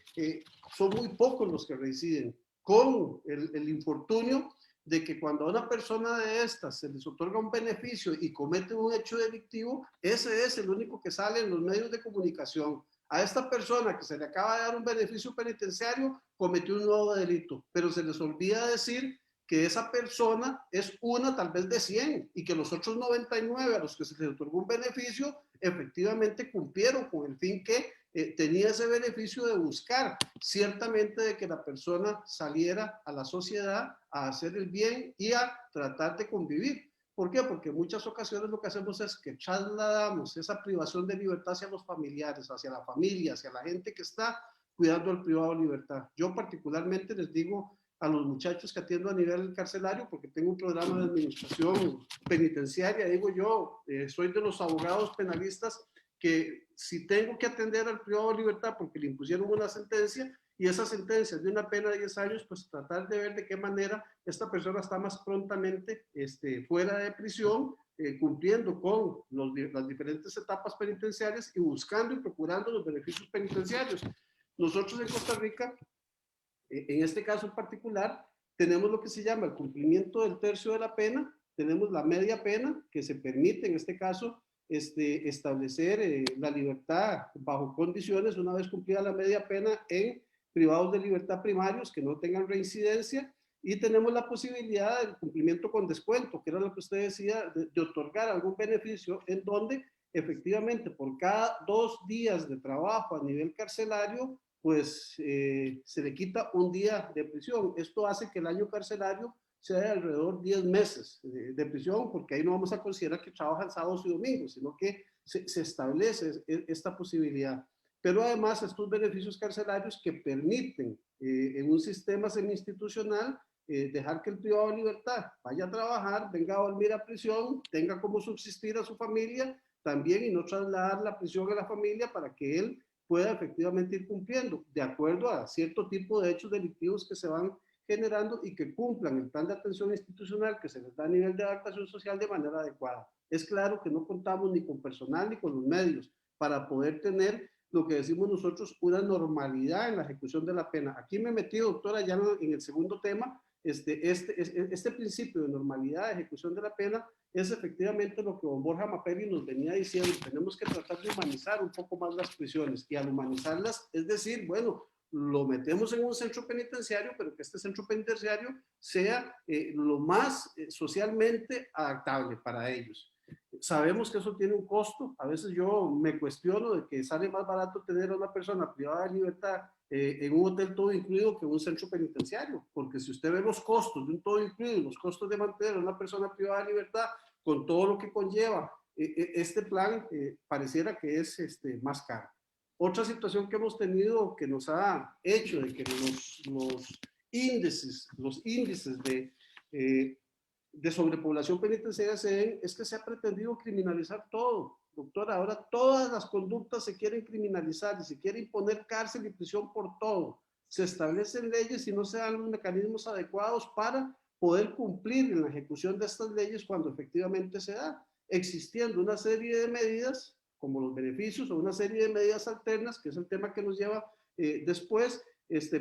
son muy pocos los que reinciden, con el infortunio de que cuando a una persona de estas se les otorga un beneficio y comete un hecho delictivo, ese es el único que sale en los medios de comunicación. A esta persona que se le acaba de dar un beneficio penitenciario cometió un nuevo delito, pero se les olvida decir que esa persona es una tal vez de 100 y que los otros 99 a los que se les otorgó un beneficio efectivamente cumplieron con el fin que tenía ese beneficio de buscar ciertamente de que la persona saliera a la sociedad a hacer el bien y a tratar de convivir. ¿Por qué? Porque en muchas ocasiones lo que hacemos es que trasladamos esa privación de libertad hacia los familiares, hacia la familia, hacia la gente que está cuidando el privado de libertad. Yo particularmente les digo a los muchachos que atiendo a nivel carcelario, porque tengo un programa de administración penitenciaria, digo yo, soy de los abogados penalistas que si tengo que atender al privado de libertad porque le impusieron una sentencia y esa sentencia es de una pena de 10 años, pues tratar de ver de qué manera esta persona está más prontamente fuera de prisión, cumpliendo con las diferentes etapas penitenciarias y buscando y procurando los beneficios penitenciarios. Nosotros en Costa Rica, en este caso en particular, tenemos lo que se llama el cumplimiento del tercio de la pena, tenemos la media pena, que se permite en este caso establecer la libertad bajo condiciones una vez cumplida la media pena en privados de libertad primarios que no tengan reincidencia, y tenemos la posibilidad del cumplimiento con descuento, que era lo que usted decía, de otorgar algún beneficio en donde efectivamente por cada 2 días de trabajo a nivel carcelario pues se le quita un día de prisión. Esto hace que el año carcelario sea de alrededor 10 meses de prisión, porque ahí no vamos a considerar que trabajan sábados y domingos, sino que se establece esta posibilidad. pero además estos beneficios carcelarios que permiten en un sistema semi-institucional dejar que el privado de libertad vaya a trabajar, venga a dormir a prisión, tenga como subsistir a su familia también y no trasladar la prisión a la familia para que él pueda efectivamente ir cumpliendo de acuerdo a cierto tipo de hechos delictivos que se van generando y que cumplan el plan de atención institucional que se les da a nivel de adaptación social de manera adecuada. Es claro que no contamos ni con personal ni con los medios para poder tener lo que decimos nosotros, una normalidad en la ejecución de la pena. Aquí me metí, doctora, ya en el segundo tema. Este principio de normalidad de ejecución de la pena es efectivamente lo que don Borja Mapelli nos venía diciendo. Tenemos que tratar de humanizar un poco más las prisiones, y al humanizarlas, es decir, bueno, lo metemos en un centro penitenciario, pero que este centro penitenciario sea lo más socialmente adaptable para ellos. Sabemos que eso tiene un costo. A veces yo me cuestiono de que sale más barato tener a una persona privada de libertad en un hotel todo incluido que en un centro penitenciario, porque si usted ve los costos de un todo incluido, los costos de mantener a una persona privada de libertad con todo lo que conlleva este plan, pareciera que es más caro. Otra situación que hemos tenido que nos ha hecho de que los índices de sobrepoblación penitenciaria se den es que se ha pretendido criminalizar todo. Doctora, ahora todas las conductas se quieren criminalizar y se quiere imponer cárcel y prisión por todo. Se establecen leyes y no se dan los mecanismos adecuados para poder cumplir en la ejecución de estas leyes cuando efectivamente se da, existiendo una serie de medidas como los beneficios o una serie de medidas alternas, que es el tema que nos lleva después,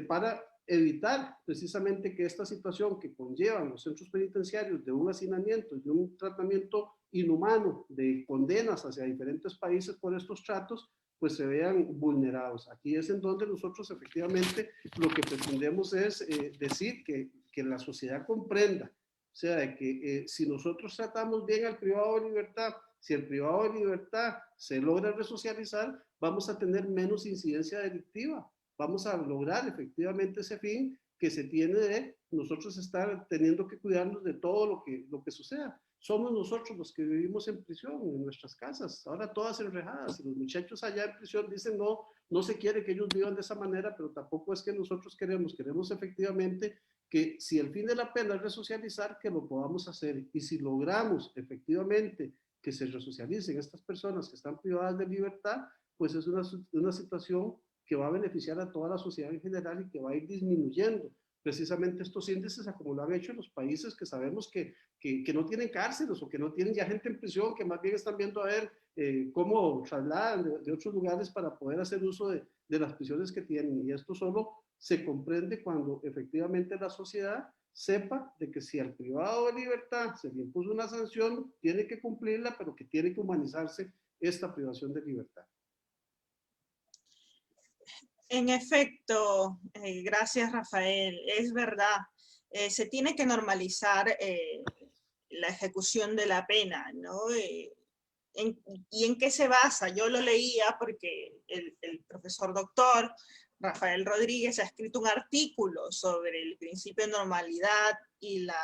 para evitar precisamente que esta situación que conllevan los centros penitenciarios de un hacinamiento y de un tratamiento inhumano de condenas hacia diferentes países por estos tratos, pues se vean vulnerados. Aquí es en donde nosotros efectivamente lo que pretendemos es decir que la sociedad comprenda, o sea, de que si nosotros tratamos bien al privado de libertad, si el privado de libertad se logra resocializar, vamos a tener menos incidencia delictiva. Vamos a lograr efectivamente ese fin que se tiene de nosotros estar teniendo que cuidarnos de todo lo que suceda. Somos nosotros los que vivimos en prisión, en nuestras casas, ahora todas enrejadas. Y los muchachos allá en prisión dicen no se quiere que ellos vivan de esa manera, pero tampoco es que nosotros queremos efectivamente que si el fin de la pena es resocializar, que lo podamos hacer. Y si logramos efectivamente que se resocialicen estas personas que están privadas de libertad, pues es una situación que va a beneficiar a toda la sociedad en general y que va a ir disminuyendo precisamente estos índices a como lo han hecho en los países que sabemos que no tienen cárceles o que no tienen ya gente en prisión, que más bien están viendo a ver cómo trasladan de otros lugares para poder hacer uso de las prisiones que tienen. Y esto solo se comprende cuando efectivamente la sociedad sepa de que si al privado de libertad se le impuso una sanción, tiene que cumplirla, pero que tiene que humanizarse esta privación de libertad. En efecto, gracias Rafael, es verdad, se tiene que normalizar la ejecución de la pena, ¿no? ¿Y en qué se basa? Yo lo leía porque el profesor doctor Rafael Rodríguez ha escrito un artículo sobre el principio de normalidad y la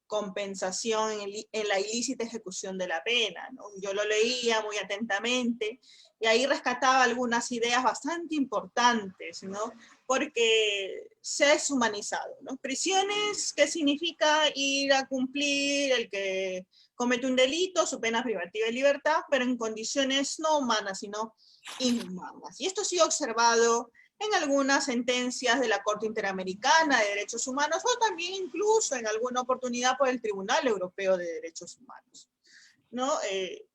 compensación en la ilícita ejecución de la pena, ¿no? Yo lo leía muy atentamente y ahí rescataba algunas ideas bastante importantes, ¿no? Porque se ha deshumanizado, ¿no? Prisiones, ¿qué significa ir a cumplir el que comete un delito, su pena privativa de libertad, pero en condiciones no humanas, sino inhumanas? Y esto ha sido observado en algunas sentencias de la Corte Interamericana de Derechos Humanos o también incluso en alguna oportunidad por el Tribunal Europeo de Derechos Humanos, ¿no?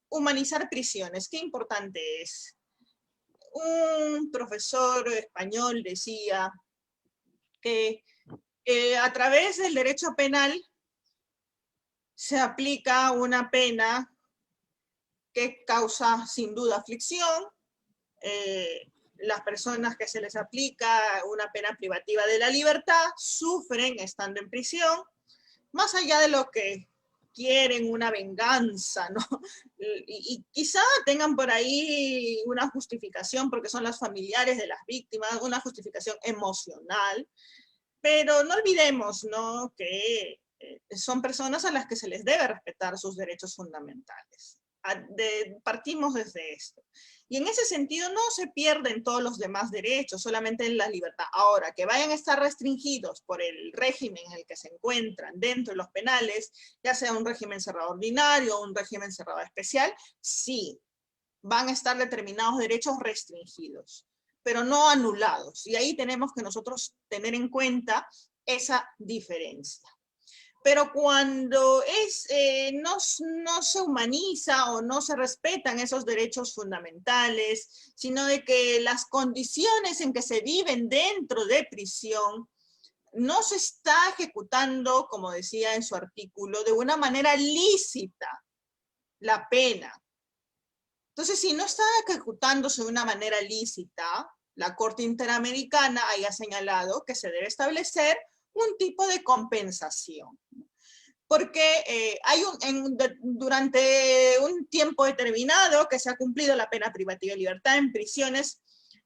Humanizar prisiones, qué importante es. Un profesor español decía que a través del derecho penal se aplica una pena que causa sin duda aflicción. Las personas que se les aplica una pena privativa de la libertad sufren estando en prisión, más allá de lo que quieren una venganza, ¿no? Y quizá tengan por ahí una justificación porque son los familiares de las víctimas, una justificación emocional, pero no olvidemos, ¿no?, que son personas a las que se les debe respetar sus derechos fundamentales. partimos desde esto. Y en ese sentido no se pierden todos los demás derechos, solamente en la libertad. Ahora, que vayan a estar restringidos por el régimen en el que se encuentran dentro de los penales, ya sea un régimen cerrado ordinario o un régimen cerrado especial, sí, van a estar determinados derechos restringidos, pero no anulados. Y ahí tenemos que nosotros tener en cuenta esa diferencia. Pero cuando no se humaniza o no se respetan esos derechos fundamentales, sino de que las condiciones en que se viven dentro de prisión no se está ejecutando, como decía en su artículo, de una manera lícita la pena. Entonces, si no está ejecutándose de una manera lícita, la Corte Interamericana haya señalado que se debe establecer un tipo de compensación. Porque durante un tiempo determinado que se ha cumplido la pena privativa de libertad en prisiones,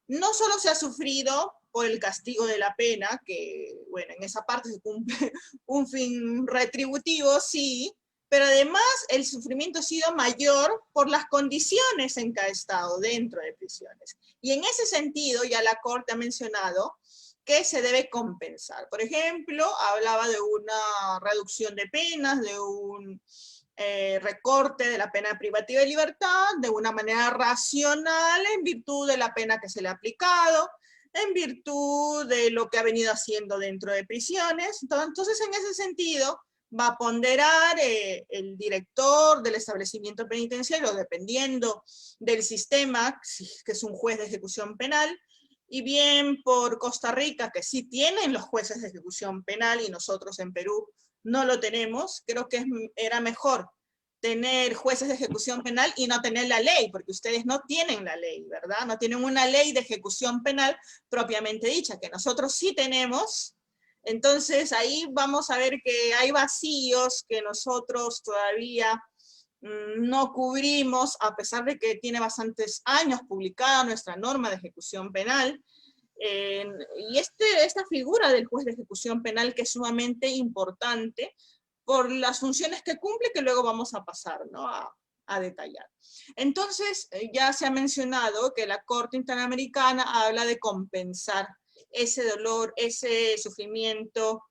no solo se ha sufrido por el castigo de la pena, que bueno, en esa parte se cumple un fin retributivo, sí, pero además el sufrimiento ha sido mayor por las condiciones en que ha estado dentro de prisiones. Y en ese sentido, ya la Corte ha mencionado que se debe compensar. Por ejemplo, hablaba de una reducción de penas, de un recorte de la pena privativa de libertad, de una manera racional, en virtud de la pena que se le ha aplicado, en virtud de lo que ha venido haciendo dentro de prisiones. Entonces, en ese sentido, va a ponderar el director del establecimiento penitenciario, dependiendo del sistema, que es un juez de ejecución penal, y bien por Costa Rica, que sí tienen los jueces de ejecución penal y nosotros en Perú no lo tenemos, creo que era mejor tener jueces de ejecución penal y no tener la ley, porque ustedes no tienen la ley, ¿verdad? No tienen una ley de ejecución penal propiamente dicha, que nosotros sí tenemos. Entonces ahí vamos a ver que hay vacíos que nosotros todavía no cubrimos, a pesar de que tiene bastantes años publicada nuestra norma de ejecución penal. Y esta figura del juez de ejecución penal, que es sumamente importante por las funciones que cumple, que luego vamos a pasar, ¿no?, a detallar. Entonces, ya se ha mencionado que la Corte Interamericana habla de compensar ese dolor, ese sufrimiento,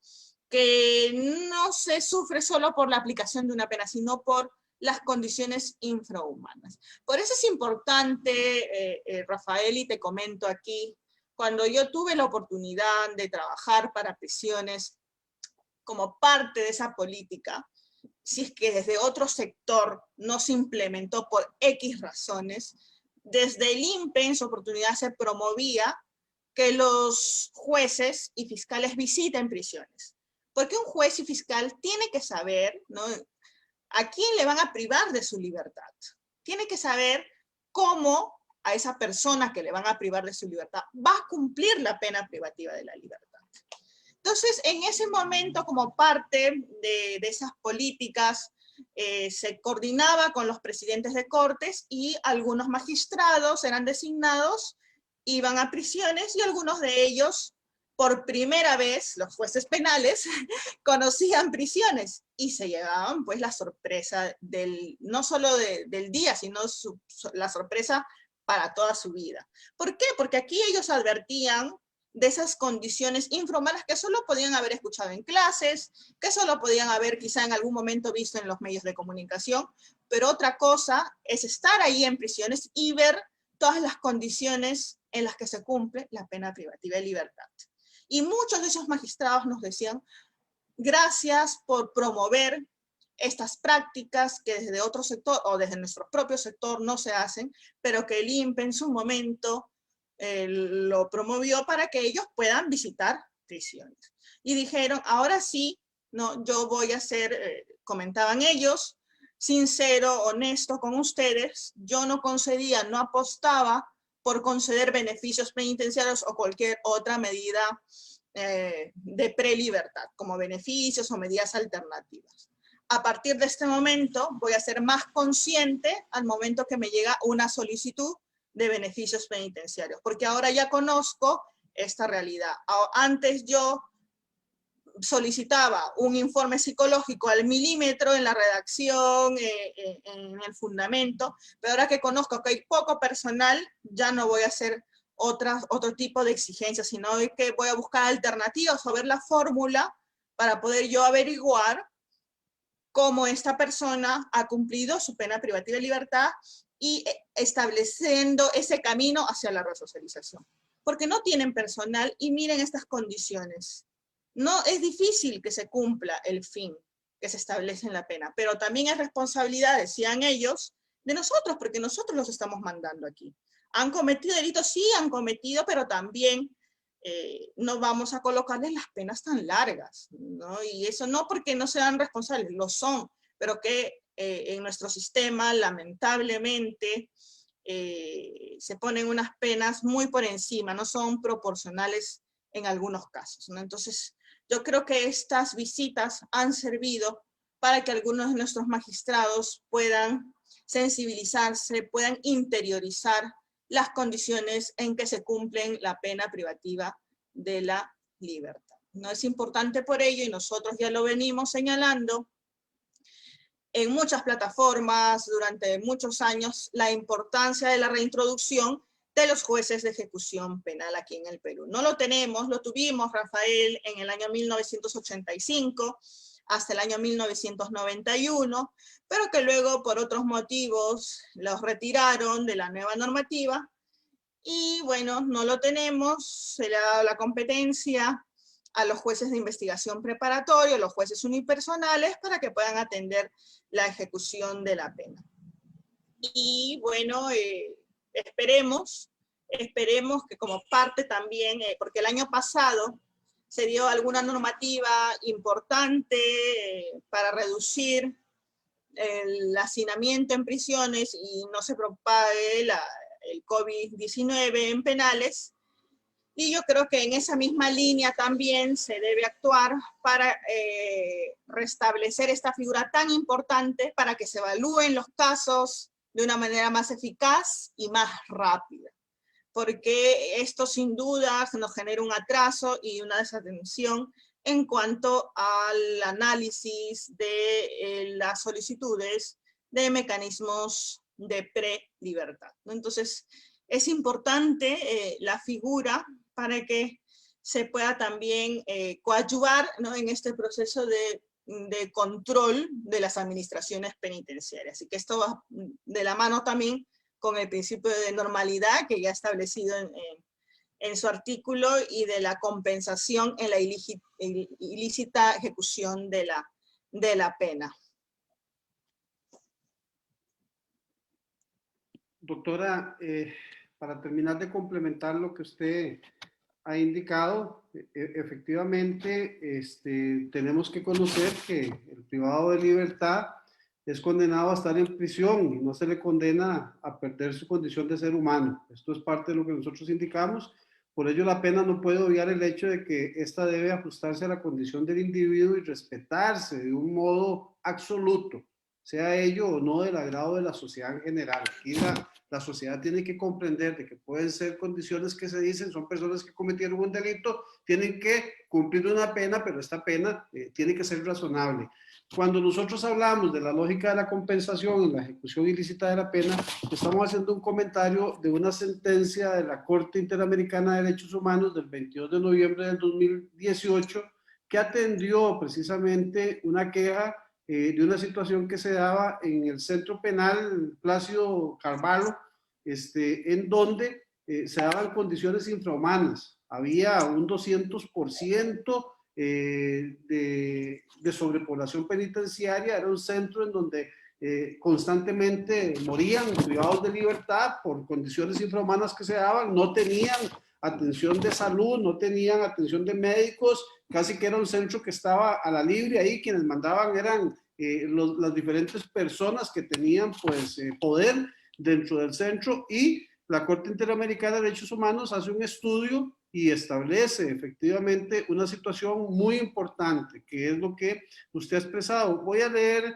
que no se sufre solo por la aplicación de una pena, sino por las condiciones infrahumanas. Por eso es importante, Rafael, y te comento aquí, cuando yo tuve la oportunidad de trabajar para prisiones como parte de esa política, si es que desde otro sector no se implementó por X razones, desde el INPE en su oportunidad se promovía que los jueces y fiscales visiten prisiones. Porque un juez y fiscal tiene que saber, ¿no?, a quién le van a privar de su libertad. Tiene que saber cómo a esa persona que le van a privar de su libertad va a cumplir la pena privativa de la libertad. Entonces, en ese momento, como parte de esas políticas, se coordinaba con los presidentes de cortes y algunos magistrados eran designados, iban a prisiones y algunos de ellos, por primera vez, los jueces penales, conocían prisiones y se llevaban pues la sorpresa no solo del día, sino la sorpresa para toda su vida. ¿Por qué? Porque aquí ellos advertían de esas condiciones infrahumanas que solo podían haber escuchado en clases, que solo podían haber quizá en algún momento visto en los medios de comunicación, pero otra cosa es estar ahí en prisiones y ver todas las condiciones en las que se cumple la pena privativa de libertad. Y muchos de esos magistrados nos decían, gracias por promover estas prácticas que desde otro sector o desde nuestro propio sector no se hacen, pero que el INPE en su momento lo promovió para que ellos puedan visitar prisiones. Y dijeron, ahora sí, no, yo voy a ser, comentaban ellos, sincero, honesto con ustedes, yo no concedía, no apostaba por conceder beneficios penitenciarios o cualquier otra medida de prelibertad, como beneficios o medidas alternativas. A partir de este momento voy a ser más consciente al momento que me llega una solicitud de beneficios penitenciarios, porque ahora ya conozco esta realidad. Antes yo solicitaba un informe psicológico al milímetro en la redacción, en el fundamento, pero ahora que conozco que hay poco personal, ya no voy a hacer otro tipo de exigencias, sino que voy a buscar alternativas o ver la fórmula para poder yo averiguar cómo esta persona ha cumplido su pena privativa de libertad y estableciendo ese camino hacia la resocialización. Porque no tienen personal y miren estas condiciones. No es difícil que se cumpla el fin que se establece en la pena, pero también es responsabilidad, decían ellos, de nosotros, porque nosotros los estamos mandando aquí. ¿Han cometido delitos? Sí, han cometido, pero también no vamos a colocarles las penas tan largas, ¿no? Y eso no porque no sean responsables, lo son, pero que en nuestro sistema, lamentablemente, se ponen unas penas muy por encima, no son proporcionales en algunos casos, ¿no? Entonces, yo creo que estas visitas han servido para que algunos de nuestros magistrados puedan sensibilizarse, puedan interiorizar las condiciones en que se cumplen la pena privativa de la libertad. No es importante por ello, y nosotros ya lo venimos señalando en muchas plataformas durante muchos años, la importancia de la reintroducción de los jueces de ejecución penal aquí en el Perú. No lo tenemos, lo tuvimos, Rafael, en el año 1985 hasta el año 1991, pero que luego por otros motivos los retiraron de la nueva normativa y bueno, no lo tenemos, se le ha dado la competencia a los jueces de investigación preparatorio, los jueces unipersonales, para que puedan atender la ejecución de la pena. Y bueno, esperemos que como parte también, porque el año pasado se dio alguna normativa importante para reducir el hacinamiento en prisiones y no se propague el COVID-19 en penales. Y yo creo que en esa misma línea también se debe actuar para restablecer esta figura tan importante para que se evalúen los casos de una manera más eficaz y más rápida. Porque esto sin duda nos genera un atraso y una desatención en cuanto al análisis de las solicitudes de mecanismos de pre-libertad, ¿no? Entonces, es importante la figura para que se pueda también coadyuvar, ¿no?, en este proceso de control de las administraciones penitenciarias. Así que esto va de la mano también con el principio de normalidad que ya establecido en su artículo y de la compensación en la ilícita ejecución de la pena. Doctora, para terminar de complementar lo que usted ha indicado, efectivamente tenemos que conocer que el privado de libertad es condenado a estar en prisión y no se le condena a perder su condición de ser humano. Esto es parte de lo que nosotros indicamos. Por ello, la pena no puede obviar el hecho de que ésta debe ajustarse a la condición del individuo y respetarse de un modo absoluto, sea ello o no del agrado de la sociedad en general. Aquí la sociedad tiene que comprender de que pueden ser condiciones que se dicen, son personas que cometieron un delito, tienen que cumplir una pena, pero esta pena tiene que ser razonable. Cuando nosotros hablamos de la lógica de la compensación y la ejecución ilícita de la pena, estamos haciendo un comentario de una sentencia de la Corte Interamericana de Derechos Humanos del 22 de noviembre del 2018 que atendió precisamente una queja de una situación que se daba en el centro penal Plácido Carvalho, en donde se daban condiciones infrahumanas. Había un 200% de sobrepoblación penitenciaria, era un centro en donde constantemente morían privados de libertad por condiciones infrahumanas que se daban, no tenían atención de salud, no tenían atención de médicos, casi que era un centro que estaba a la libre ahí, quienes mandaban eran las diferentes personas que tenían pues poder dentro del centro, y la Corte Interamericana de Derechos Humanos hace un estudio y establece efectivamente una situación muy importante, que es lo que usted ha expresado. Voy a leer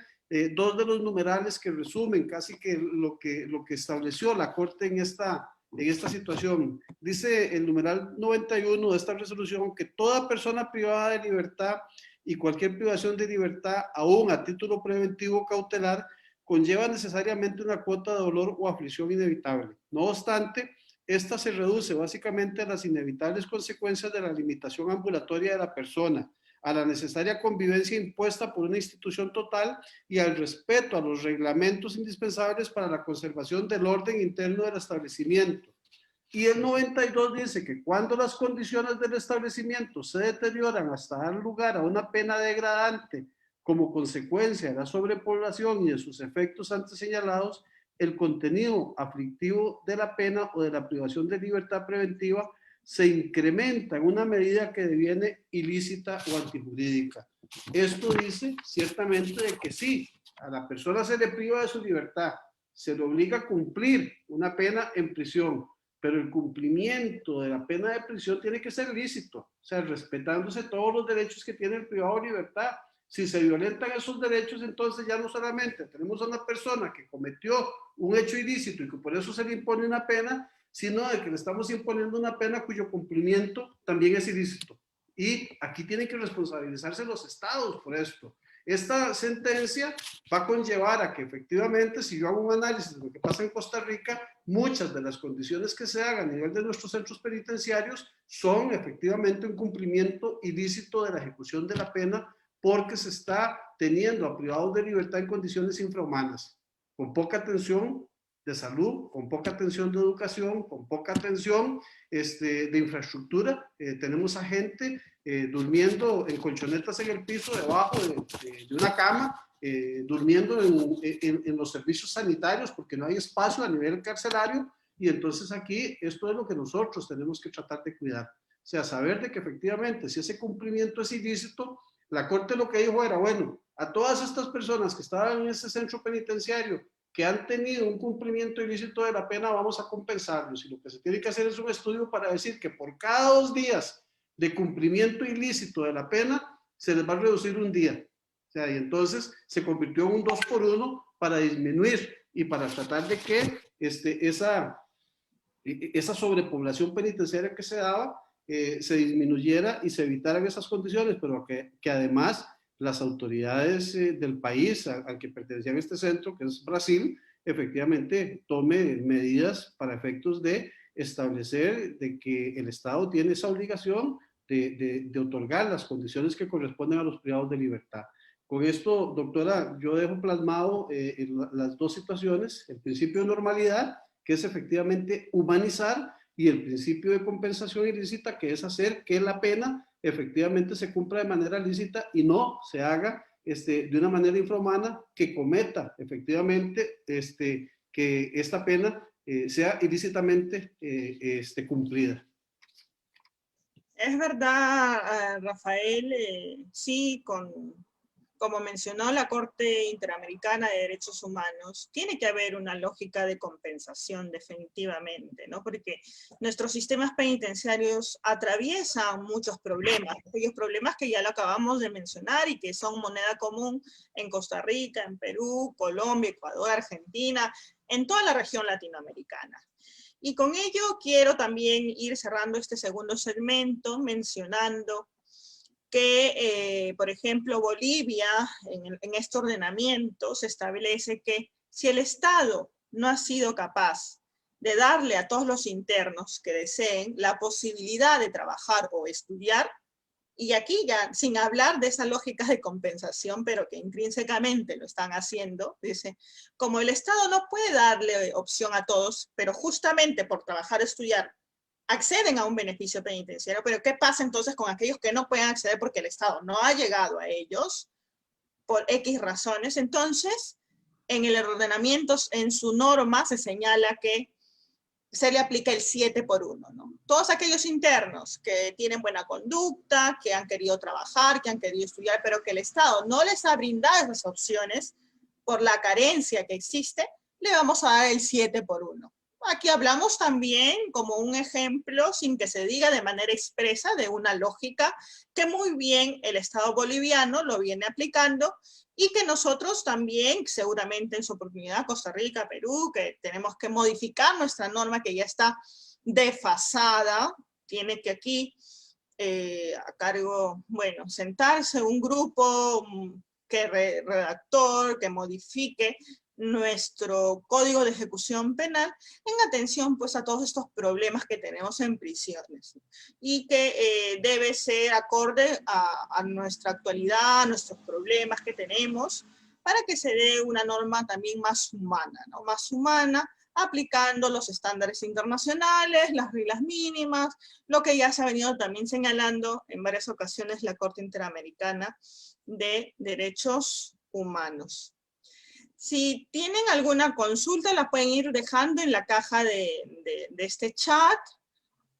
dos de los numerales que resumen casi que lo que estableció la Corte en esta en esta situación. Dice el numeral 91 de esta resolución que toda persona privada de libertad y cualquier privación de libertad, aún a título preventivo o cautelar, conlleva necesariamente una cuota de dolor o aflicción inevitable. No obstante, esta se reduce básicamente a las inevitables consecuencias de la limitación ambulatoria de la persona, a la necesaria convivencia impuesta por una institución total y al respeto a los reglamentos indispensables para la conservación del orden interno del establecimiento. Y el 92 dice que cuando las condiciones del establecimiento se deterioran hasta dar lugar a una pena degradante como consecuencia de la sobrepoblación y de sus efectos antes señalados, el contenido aflictivo de la pena o de la privación de libertad preventiva se incrementa en una medida que deviene ilícita o antijurídica. Esto dice ciertamente de que sí, a la persona se le priva de su libertad, se le obliga a cumplir una pena en prisión, pero el cumplimiento de la pena de prisión tiene que ser lícito, o sea, respetándose todos los derechos que tiene el privado de libertad. Si se violentan esos derechos, entonces ya no solamente tenemos a una persona que cometió un hecho ilícito y que por eso se le impone una pena, sino de que le estamos imponiendo una pena cuyo cumplimiento también es ilícito. Y aquí tienen que responsabilizarse los estados por esto. Esta sentencia va a conllevar a que efectivamente, si yo hago un análisis de lo que pasa en Costa Rica, muchas de las condiciones que se hagan a nivel de nuestros centros penitenciarios son efectivamente un cumplimiento ilícito de la ejecución de la pena, porque se está teniendo a privados de libertad en condiciones infrahumanas, con poca atención de salud, con poca atención de educación, con poca atención de infraestructura. Tenemos a gente durmiendo en colchonetas en el piso, debajo de una cama, durmiendo en los servicios sanitarios porque no hay espacio a nivel carcelario. Y entonces aquí esto es lo que nosotros tenemos que tratar de cuidar. O sea, saber de que efectivamente si ese cumplimiento es ilícito, la Corte lo que dijo era, bueno, a todas estas personas que estaban en ese centro penitenciario que han tenido un cumplimiento ilícito de la pena, vamos a compensarlos. Y lo que se tiene que hacer es un estudio para decir que por cada 2 días de cumplimiento ilícito de la pena, se les va a reducir un día. O sea, y entonces se convirtió en un 2 por 1 para disminuir y para tratar de que esa sobrepoblación penitenciaria que se daba se disminuyera y se evitaran esas condiciones, pero que además las autoridades del país al que pertenecía este centro, que es Brasil, efectivamente tome medidas para efectos de establecer de que el Estado tiene esa obligación de otorgar las condiciones que corresponden a los privados de libertad. Con esto, doctora, yo dejo plasmado las dos situaciones, el principio de normalidad, que es efectivamente humanizar, y el principio de compensación ilícita, que es hacer que la pena efectivamente se cumpla de manera lícita y no se haga de una manera infrahumana, que cometa efectivamente que esta pena sea ilícitamente cumplida. Es verdad, Rafael, sí, como mencionó la Corte Interamericana de Derechos Humanos, tiene que haber una lógica de compensación definitivamente, ¿no? Porque nuestros sistemas penitenciarios atraviesan muchos problemas, aquellos problemas que ya lo acabamos de mencionar y que son moneda común en Costa Rica, en Perú, Colombia, Ecuador, Argentina, en toda la región latinoamericana. Y con ello quiero también ir cerrando este segundo segmento mencionando que, por ejemplo, Bolivia, en este ordenamiento, se establece que si el Estado no ha sido capaz de darle a todos los internos que deseen la posibilidad de trabajar o estudiar, y aquí ya sin hablar de esa lógica de compensación, pero que intrínsecamente lo están haciendo, dice, como el Estado no puede darle opción a todos, pero justamente por trabajar o estudiar, acceden a un beneficio penitenciario, pero ¿qué pasa entonces con aquellos que no pueden acceder porque el Estado no ha llegado a ellos por X razones? Entonces, en el ordenamiento, en su norma, se señala que se le aplica el 7 por 1, ¿no? Todos aquellos internos que tienen buena conducta, que han querido trabajar, que han querido estudiar, pero que el Estado no les ha brindado esas opciones por la carencia que existe, le vamos a dar el 7 por 1. Aquí hablamos también como un ejemplo, sin que se diga de manera expresa, de una lógica que muy bien el Estado boliviano lo viene aplicando y que nosotros también, seguramente en su oportunidad, Costa Rica, Perú, que tenemos que modificar nuestra norma que ya está desfasada, tiene que aquí a cargo, bueno, sentarse un grupo que redactor, que modifique nuestro Código de Ejecución Penal en atención pues a todos estos problemas que tenemos en prisiones y que debe ser acorde a nuestra actualidad, a nuestros problemas que tenemos, para que se dé una norma también más humana, ¿no? Más humana, aplicando los estándares internacionales, las reglas mínimas, lo que ya se ha venido también señalando en varias ocasiones la Corte Interamericana de Derechos Humanos. Si tienen alguna consulta, la pueden ir dejando en la caja de este chat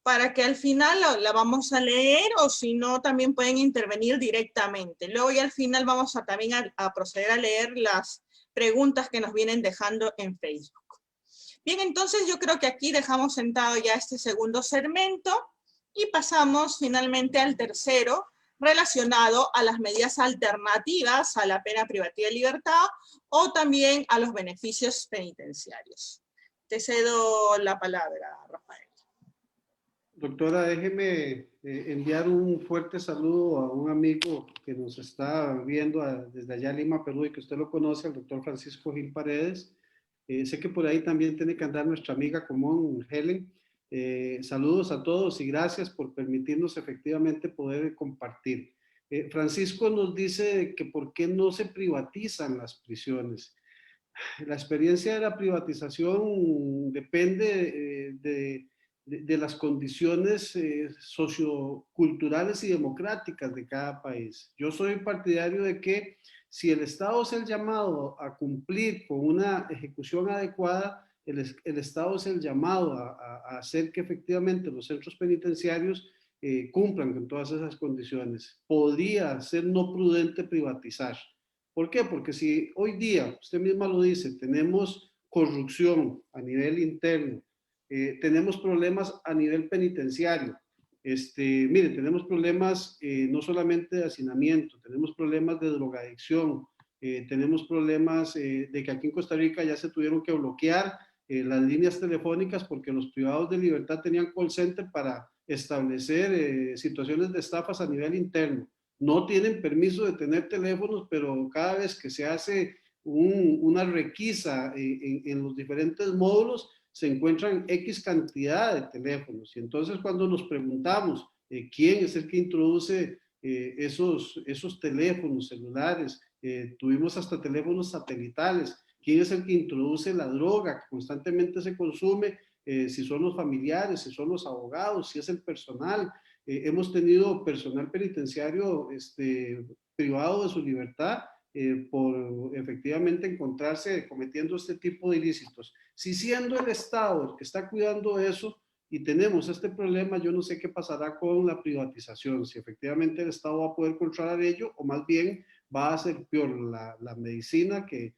para que al final la vamos a leer, o si no, también pueden intervenir directamente. Luego ya al final vamos a también a proceder a leer las preguntas que nos vienen dejando en Facebook. Bien, entonces yo creo que aquí dejamos sentado ya este segundo segmento y pasamos finalmente al tercero, relacionado a las medidas alternativas a la pena privativa de libertad o también a los beneficios penitenciarios. Te cedo la palabra, Rafael. Doctora, déjeme enviar un fuerte saludo a un amigo que nos está viendo desde allá Lima, Perú, y que usted lo conoce, el doctor Francisco Gil Paredes. Sé que por ahí también tiene que andar nuestra amiga común, Helen. Saludos a todos y gracias por permitirnos efectivamente poder compartir. Francisco nos dice que por qué no se privatizan las prisiones. La experiencia de la privatización depende de las condiciones socioculturales y democráticas de cada país. Yo soy partidario de que si el Estado es el llamado a cumplir con una ejecución adecuada, el Estado es el llamado a hacer que efectivamente los centros penitenciarios cumplan con todas esas condiciones. Podría ser no prudente privatizar. ¿Por qué? Porque si hoy día, usted misma lo dice, tenemos corrupción a nivel interno, tenemos problemas a nivel penitenciario, mire, tenemos problemas no solamente de hacinamiento, tenemos problemas de drogadicción, tenemos problemas de que aquí en Costa Rica ya se tuvieron que bloquear las líneas telefónicas porque los privados de libertad tenían call center para establecer situaciones de estafas a nivel interno. No tienen permiso de tener teléfonos, pero cada vez que se hace una requisa en los diferentes módulos, se encuentran X cantidad de teléfonos. Y entonces cuando nos preguntamos quién es el que introduce esos teléfonos celulares, tuvimos hasta teléfonos satelitales, quién es el que introduce la droga que constantemente se consume, si son los familiares, si son los abogados, si es el personal. Hemos tenido personal penitenciario privado de su libertad por efectivamente encontrarse cometiendo este tipo de ilícitos. Si siendo el Estado el que está cuidando eso y tenemos este problema, yo no sé qué pasará con la privatización, si efectivamente el Estado va a poder controlar ello o más bien va a ser peor la medicina que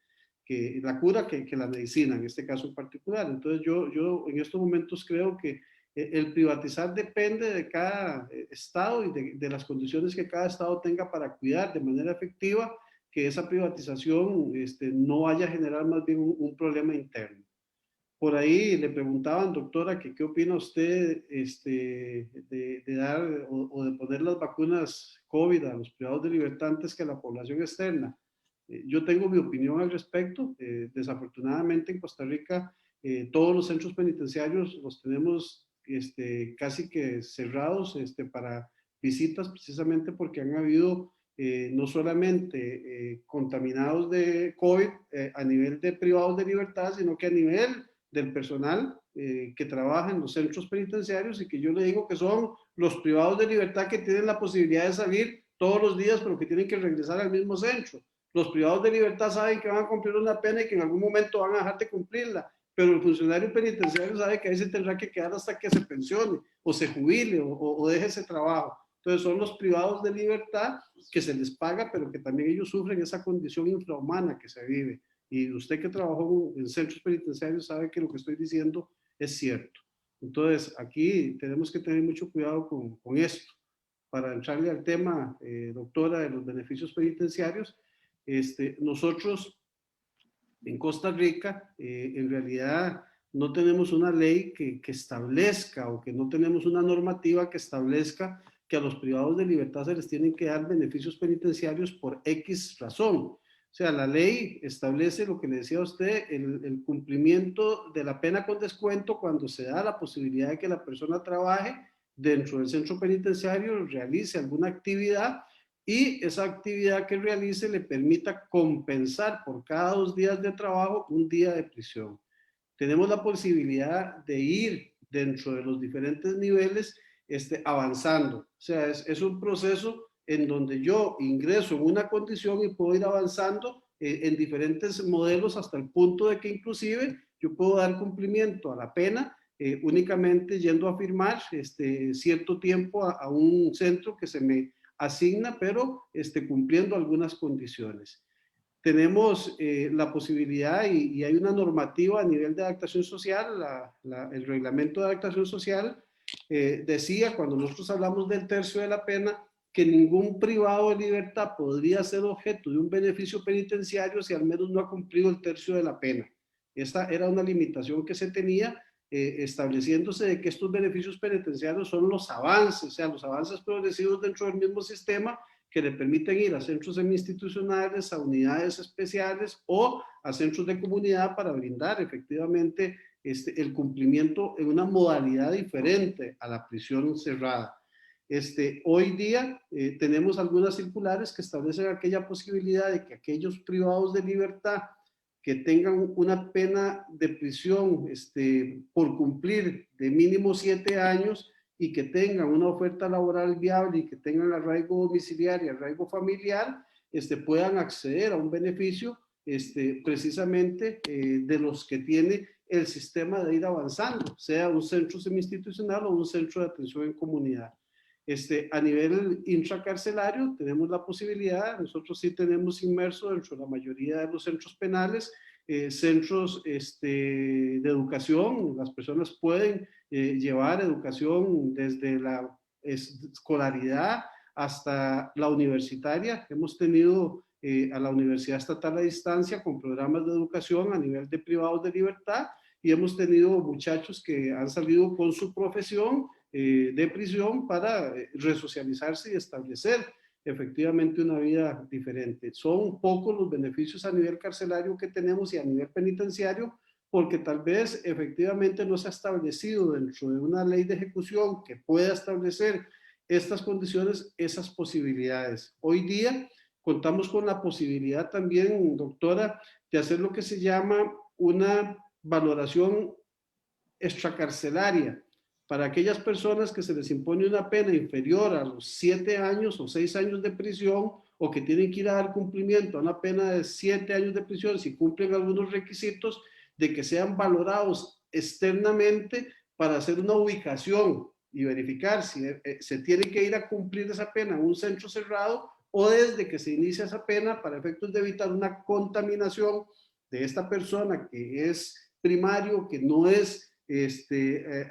la cura que la medicina, en este caso en particular. Entonces yo en estos momentos creo que el privatizar depende de cada estado y de las condiciones que cada estado tenga para cuidar de manera efectiva que esa privatización no vaya a generar más bien un problema interno. Por ahí le preguntaban, doctora, que qué opina usted de dar o de poner las vacunas COVID a los privados de libertad antes que a la población externa. Yo tengo mi opinión al respecto. Desafortunadamente en Costa Rica todos los centros penitenciarios los tenemos casi que cerrados para visitas precisamente porque han habido no solamente contaminados de COVID a nivel de privados de libertad, sino que a nivel del personal que trabaja en los centros penitenciarios y que yo le digo que son los privados de libertad que tienen la posibilidad de salir todos los días, pero que tienen que regresar al mismo centro. Los privados de libertad saben que van a cumplir una pena y que en algún momento van a dejar de cumplirla, pero el funcionario penitenciario sabe que ahí se tendrá que quedar hasta que se pensione o se jubile o deje ese trabajo. Entonces son los privados de libertad que se les paga, pero que también ellos sufren esa condición infrahumana que se vive. Y usted que trabajó en centros penitenciarios sabe que lo que estoy diciendo es cierto. Entonces, aquí tenemos que tener mucho cuidado con esto. Para entrarle al tema, doctora, de los beneficios penitenciarios, nosotros en Costa Rica, en realidad no tenemos una ley que establezca o que no tenemos una normativa que establezca que a los privados de libertad se les tienen que dar beneficios penitenciarios por X razón. O sea, la ley establece lo que le decía a usted, el cumplimiento de la pena con descuento cuando se da la posibilidad de que la persona trabaje dentro del centro penitenciario, realice alguna actividad y esa actividad que realice le permita compensar por cada 2 días de trabajo un día de prisión. Tenemos la posibilidad de ir dentro de los diferentes niveles avanzando. O sea, es un proceso en donde yo ingreso en una condición y puedo ir avanzando en diferentes modelos hasta el punto de que inclusive yo puedo dar cumplimiento a la pena únicamente yendo a firmar cierto tiempo a un centro que se me asigna, pero cumpliendo algunas condiciones. Tenemos la posibilidad y hay una normativa a nivel de adaptación social, el reglamento de adaptación social decía cuando nosotros hablamos del tercio de la pena que ningún privado de libertad podría ser objeto de un beneficio penitenciario si al menos no ha cumplido el tercio de la pena. Esta era una limitación que se tenía estableciéndose de que estos beneficios penitenciarios son los avances, o sea, los avances progresivos dentro del mismo sistema que le permiten ir a centros semi-institucionales, a unidades especiales o a centros de comunidad para brindar efectivamente el cumplimiento en una modalidad diferente a la prisión cerrada. Hoy día tenemos algunas circulares que establecen aquella posibilidad de que aquellos privados de libertad que tengan una pena de prisión por cumplir de mínimo 7 años y que tengan una oferta laboral viable y que tengan arraigo domiciliario y arraigo familiar, puedan acceder a un beneficio precisamente de los que tiene el sistema de ir avanzando, sea un centro semi-institucional o un centro de atención en comunidad. A nivel intracarcelario tenemos la posibilidad, nosotros sí tenemos inmerso dentro de la mayoría de los centros penales, centros de educación, las personas pueden llevar educación desde la escolaridad hasta la universitaria. Hemos tenido a la Universidad Estatal a Distancia con programas de educación a nivel de privados de libertad y hemos tenido muchachos que han salido con su profesión de prisión para resocializarse y establecer efectivamente una vida diferente. Son pocos los beneficios a nivel carcelario que tenemos y a nivel penitenciario porque tal vez efectivamente no se ha establecido dentro de una ley de ejecución que pueda establecer estas condiciones, esas posibilidades. Hoy día contamos con la posibilidad también, doctora, de hacer lo que se llama una valoración extracarcelaria para aquellas personas que se les impone una pena inferior a los 7 años o 6 años de prisión o que tienen que ir a dar cumplimiento a una pena de 7 años de prisión si cumplen algunos requisitos de que sean valorados externamente para hacer una ubicación y verificar si se tiene que ir a cumplir esa pena en un centro cerrado o desde que se inicia esa pena para efectos de evitar una contaminación de esta persona que es primario, que no es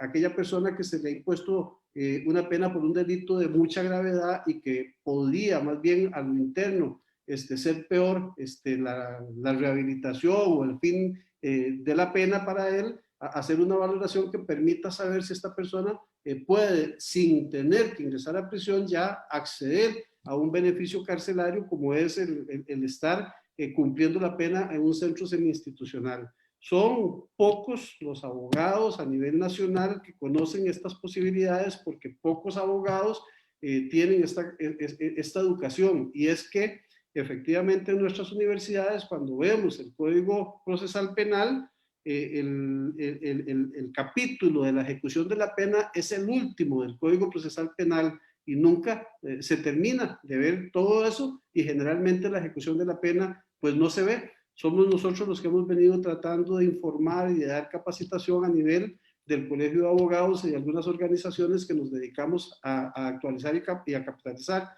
aquella persona que se le ha impuesto una pena por un delito de mucha gravedad y que podría más bien a lo interno ser peor la rehabilitación o el fin de la pena para él, hacer una valoración que permita saber si esta persona puede, sin tener que ingresar a prisión, ya acceder a un beneficio carcelario como es el estar cumpliendo la pena en un centro semi-institucional. Son pocos los abogados a nivel nacional que conocen estas posibilidades porque pocos abogados tienen esta educación y es que efectivamente en nuestras universidades cuando vemos el Código Procesal Penal el capítulo de la ejecución de la pena es el último del Código Procesal Penal y nunca se termina de ver todo eso y generalmente la ejecución de la pena pues no se ve. Somos nosotros los que hemos venido tratando de informar y de dar capacitación a nivel del Colegio de Abogados y de algunas organizaciones que nos dedicamos a actualizar y a capitalizar,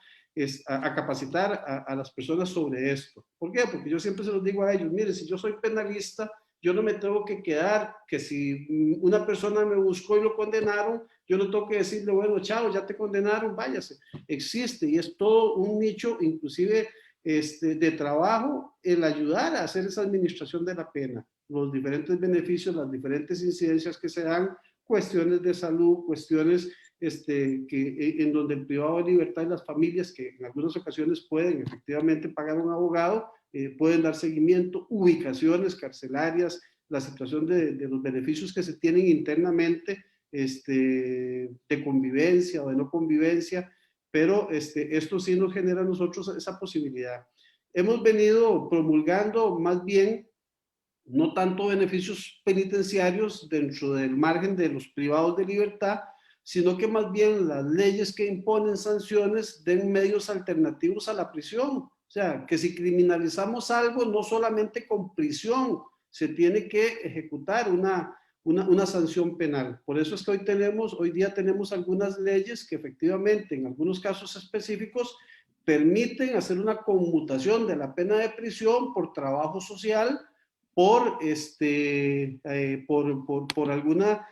a capacitar a las personas sobre esto. ¿Por qué? Porque yo siempre se los digo a ellos, mire, si yo soy penalista, yo no me tengo que quedar, que si una persona me buscó y lo condenaron, yo no tengo que decirle, bueno, chao, ya te condenaron, váyase. Existe y es todo un nicho, inclusive de trabajo, el ayudar a hacer esa administración de la pena, los diferentes beneficios, las diferentes incidencias que se dan, cuestiones de salud, cuestiones en donde el privado de libertad y las familias que en algunas ocasiones pueden efectivamente pagar un abogado, pueden dar seguimiento, ubicaciones carcelarias, la situación de los beneficios que se tienen internamente, de convivencia o de no convivencia, pero esto sí nos genera a nosotros esa posibilidad. Hemos venido promulgando más bien no tanto beneficios penitenciarios dentro del margen de los privados de libertad, sino que más bien las leyes que imponen sanciones den medios alternativos a la prisión. O sea, que si criminalizamos algo, no solamente con prisión, se tiene que ejecutar una sanción penal. Por eso es que hoy día tenemos algunas leyes que efectivamente en algunos casos específicos permiten hacer una conmutación de la pena de prisión por trabajo social, por alguna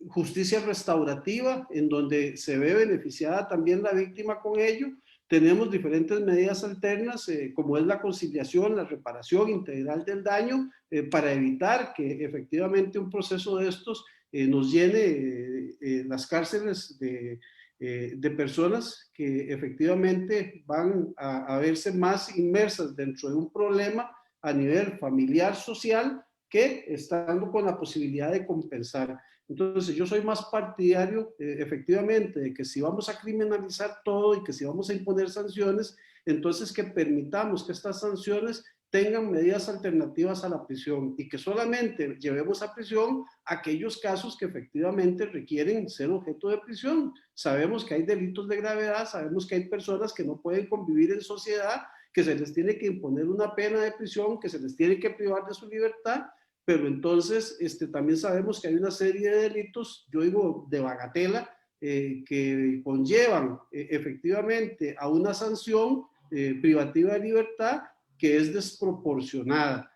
justicia restaurativa en donde se ve beneficiada también la víctima con ello. Tenemos diferentes medidas alternas, como es la conciliación, la reparación integral del daño, para evitar que efectivamente un proceso de estos nos llene las cárceles de personas que efectivamente van a verse más inmersas dentro de un problema a nivel familiar, social, que estando con la posibilidad de compensar. Entonces, yo soy más partidario, efectivamente, de que si vamos a criminalizar todo y que si vamos a imponer sanciones, entonces que permitamos que estas sanciones tengan medidas alternativas a la prisión y que solamente llevemos a prisión aquellos casos que efectivamente requieren ser objeto de prisión. Sabemos que hay delitos de gravedad, sabemos que hay personas que no pueden convivir en sociedad, que se les tiene que imponer una pena de prisión, que se les tiene que privar de su libertad, pero entonces también sabemos que hay una serie de delitos, yo digo de bagatela, que conllevan efectivamente a una sanción privativa de libertad que es desproporcionada.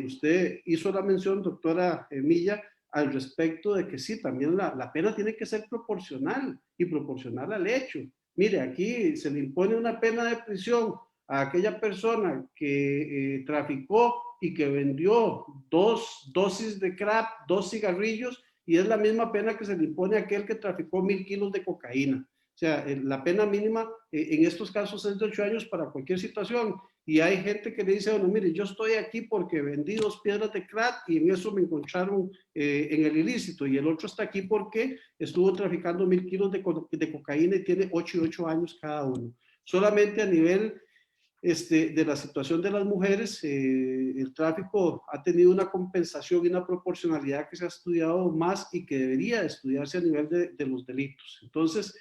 Usted hizo la mención, doctora Milla, al respecto de que sí, también la pena tiene que ser proporcional y proporcional al hecho. Mire, aquí se le impone una pena de prisión a aquella persona que traficó y que vendió 2 dosis de crack, 2 cigarrillos, y es la misma pena que se le impone a aquel que traficó 1000 kilos de cocaína. O sea, la pena mínima en estos casos es de 8 años para cualquier situación. Y hay gente que le dice, bueno, mire, yo estoy aquí porque vendí 2 piedras de crack y en eso me encontraron en el ilícito. Y el otro está aquí porque estuvo traficando 1000 kilos de cocaína y tiene 8 y 8 años cada uno. Solamente a nivel de la situación de las mujeres, el tráfico ha tenido una compensación y una proporcionalidad que se ha estudiado más y que debería estudiarse a nivel de los delitos. Entonces,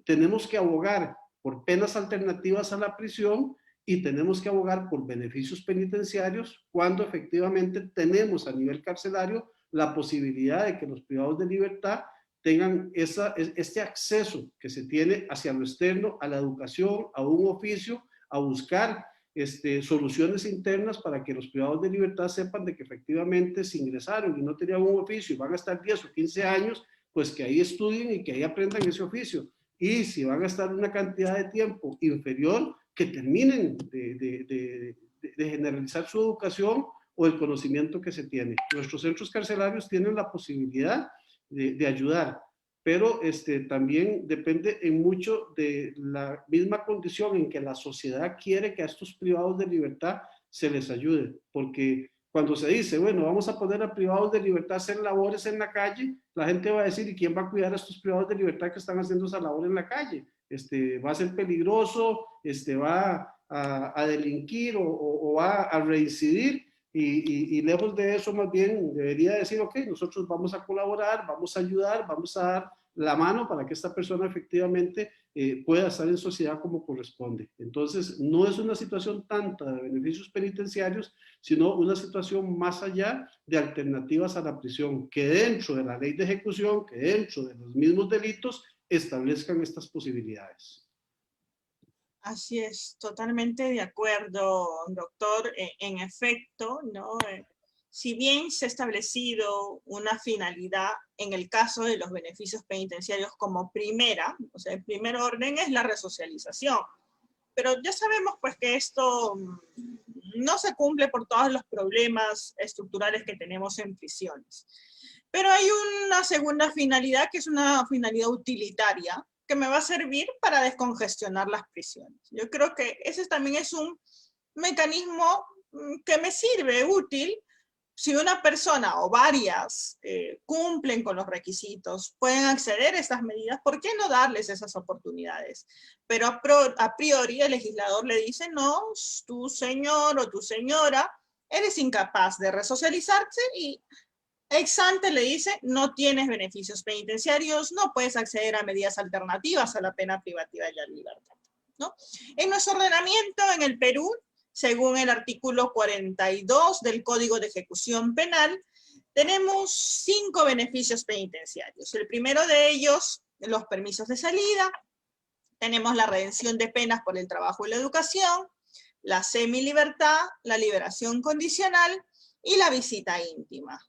tenemos que abogar por penas alternativas a la prisión y tenemos que abogar por beneficios penitenciarios cuando efectivamente tenemos a nivel carcelario la posibilidad de que los privados de libertad tengan este acceso que se tiene hacia lo externo, a la educación, a un oficio, a buscar soluciones internas para que los privados de libertad sepan de que efectivamente se ingresaron y no tenían un oficio y van a estar 10 o 15 años, pues que ahí estudien y que ahí aprendan ese oficio. Y si van a estar una cantidad de tiempo inferior, que terminen de generalizar su educación o el conocimiento que se tiene. Nuestros centros carcelarios tienen la posibilidad de ayudar, pero también depende en mucho de la misma condición en que la sociedad quiere que a estos privados de libertad se les ayude, porque cuando se dice, bueno, vamos a poner a privados de libertad a hacer labores en la calle, la gente va a decir, ¿y quién va a cuidar a estos privados de libertad que están haciendo esa labor en la calle? Va a ser peligroso, va a delinquir o va a reincidir. Y lejos de eso, más bien debería decir, ok, nosotros vamos a colaborar, vamos a ayudar, vamos a dar la mano para que esta persona efectivamente pueda estar en sociedad como corresponde. Entonces, no es una situación tanta de beneficios penitenciarios, sino una situación más allá de alternativas a la prisión, que dentro de la ley de ejecución, que dentro de los mismos delitos, establezcan estas posibilidades. Así es, totalmente de acuerdo, doctor. En efecto, ¿no? si bien se ha establecido una finalidad en el caso de los beneficios penitenciarios como primera, o sea, el primer orden es la resocialización, pero ya sabemos pues que esto no se cumple por todos los problemas estructurales que tenemos en prisiones. Pero hay una segunda finalidad que es una finalidad utilitaria que me va a servir para descongestionar las prisiones. Yo creo que ese también es un mecanismo que me sirve útil si una persona o varias cumplen con los requisitos, pueden acceder a estas medidas, ¿por qué no darles esas oportunidades? Pero a priori el legislador le dice, no, tu señor o tu señora eres incapaz de resocializarse y ex ante le dice, no tienes beneficios penitenciarios, no puedes acceder a medidas alternativas a la pena privativa de la libertad, ¿no? En nuestro ordenamiento en el Perú, según el artículo 42 del Código de Ejecución Penal, tenemos 5 beneficios penitenciarios. El primero de ellos, los permisos de salida, tenemos la redención de penas por el trabajo y la educación, la semilibertad, la liberación condicional y la visita íntima.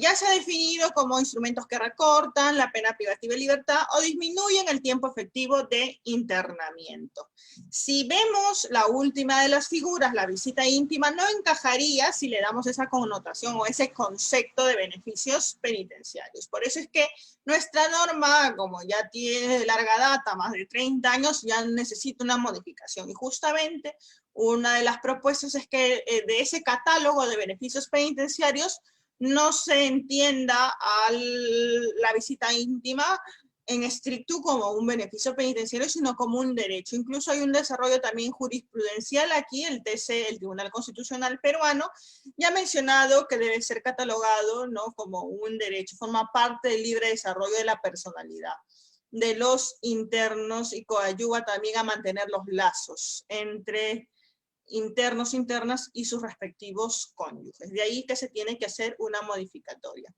Ya se ha definido como instrumentos que recortan la pena privativa de libertad o disminuyen el tiempo efectivo de internamiento. Si vemos la última de las figuras, la visita íntima, no encajaría si le damos esa connotación o ese concepto de beneficios penitenciarios. Por eso es que nuestra norma, como ya tiene de larga data, más de 30 años, ya necesita una modificación. Y justamente una de las propuestas es que de ese catálogo de beneficios penitenciarios no se entienda a la visita íntima en estricto como un beneficio penitenciario, sino como un derecho. Incluso hay un desarrollo también jurisprudencial aquí, el TC, el Tribunal Constitucional Peruano, ya ha mencionado que debe ser catalogado, ¿no?, como un derecho, forma parte del libre desarrollo de la personalidad de los internos y coadyuva también a mantener los lazos entre internos, internas y sus respectivos cónyuges. De ahí que se tiene que hacer una modificatoria.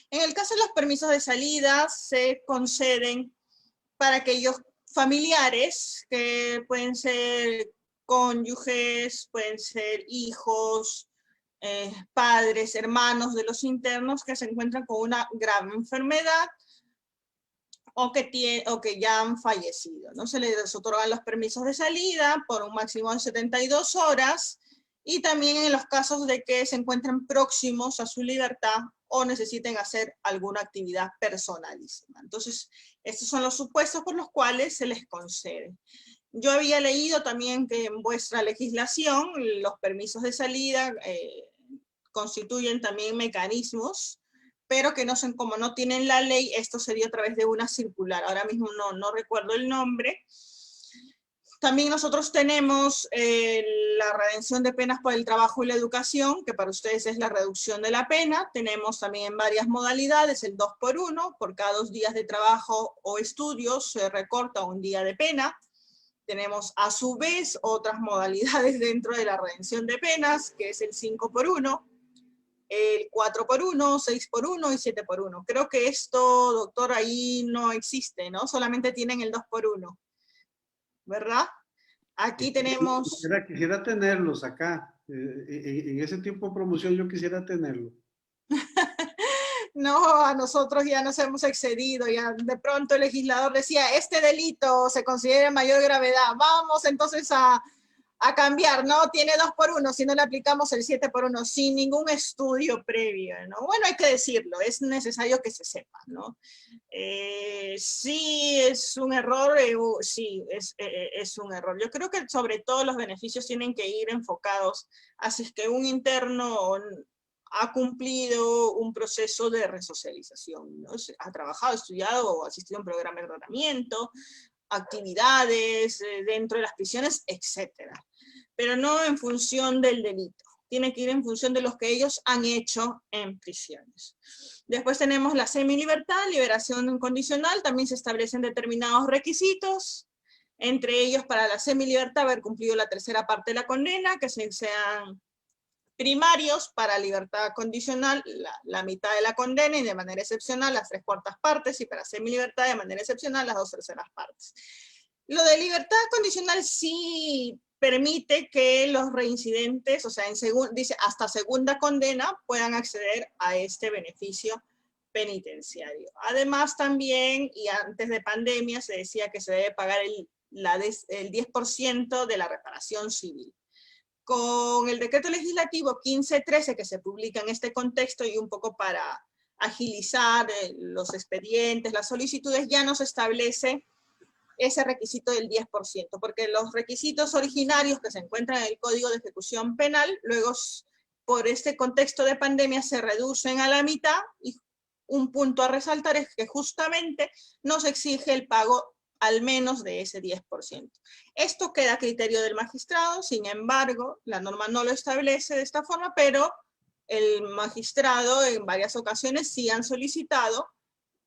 En el caso de los permisos de salida, se conceden para aquellos familiares que pueden ser cónyuges, pueden ser hijos, padres, hermanos de los internos que se encuentran con una grave enfermedad o que ya han fallecido, ¿no? Se les otorgan los permisos de salida por un máximo de 72 horas y también en los casos de que se encuentren próximos a su libertad o necesiten hacer alguna actividad personalísima. Entonces, estos son los supuestos por los cuales se les concede. Yo había leído también que en vuestra legislación los permisos de salida constituyen también mecanismos, pero que no son, como no tienen la ley, esto sería a través de una circular. Ahora mismo no recuerdo el nombre. También nosotros tenemos la redención de penas por el trabajo y la educación, que para ustedes es la reducción de la pena. Tenemos también en varias modalidades, el 2x1, por cada 2 días de trabajo o estudios se recorta un día de pena. Tenemos a su vez otras modalidades dentro de la redención de penas, que es el 5x1, el 4x1, 6x1 y 7x1. Creo que esto, doctor, ahí no existe, ¿no? Solamente tienen el 2x1, ¿verdad? Aquí tenemos... Quisiera tenerlos acá. En ese tiempo de promoción yo quisiera tenerlo. No, a nosotros ya nos hemos excedido, ya de pronto el legislador decía, este delito se considera de mayor gravedad, vamos entonces a cambiar, no tiene 2x1, si no le aplicamos el 7x1, sin ningún estudio previo, ¿no? Bueno, hay que decirlo, es necesario que se sepa, ¿no? Sí, es un error, sí, es un error. Yo creo que sobre todo los beneficios tienen que ir enfocados hacia que un interno ha cumplido un proceso de resocialización, ¿no? Ha trabajado, estudiado o asistido a un programa de tratamiento, actividades dentro de las prisiones, etcétera. Pero no en función del delito. Tiene que ir en función de los que ellos han hecho en prisiones. Después tenemos la semilibertad, liberación incondicional. También se establecen determinados requisitos. Entre ellos, para la semilibertad, haber cumplido la tercera parte de la condena, que sean primarios. Para libertad condicional, la mitad de la condena y de manera excepcional las 3/4 partes, y para semilibertad de manera excepcional las 2/3 partes. Lo de libertad condicional sí permite que los reincidentes, o sea, dice hasta segunda condena, puedan acceder a este beneficio penitenciario. Además también, y antes de pandemia, se decía que se debe pagar el 10% de la reparación civil. Con el decreto legislativo 1513 que se publica en este contexto y un poco para agilizar los expedientes, las solicitudes, ya no se establece ese requisito del 10%, porque los requisitos originarios que se encuentran en el Código de Ejecución Penal, luego por este contexto de pandemia se reducen a la mitad, y un punto a resaltar es que justamente no se exige el pago al menos de ese 10%. Esto queda a criterio del magistrado, sin embargo, la norma no lo establece de esta forma, pero el magistrado en varias ocasiones sí han solicitado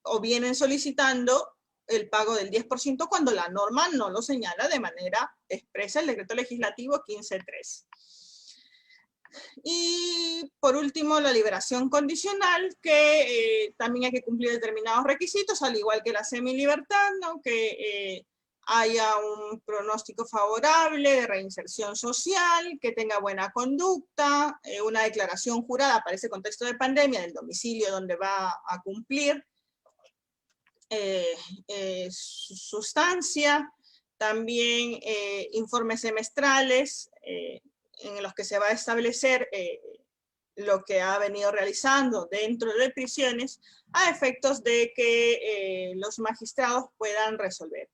o vienen solicitando el pago del 10% cuando la norma no lo señala de manera expresa el decreto legislativo 15.3. Y por último, la liberación condicional, que también hay que cumplir determinados requisitos, al igual que la semilibertad, ¿no? Que haya un pronóstico favorable de reinserción social, que tenga buena conducta, una declaración jurada para ese contexto de pandemia del domicilio donde va a cumplir, sustancia, también informes semestrales en los que se va a establecer lo que ha venido realizando dentro de prisiones a efectos de que los magistrados puedan resolver.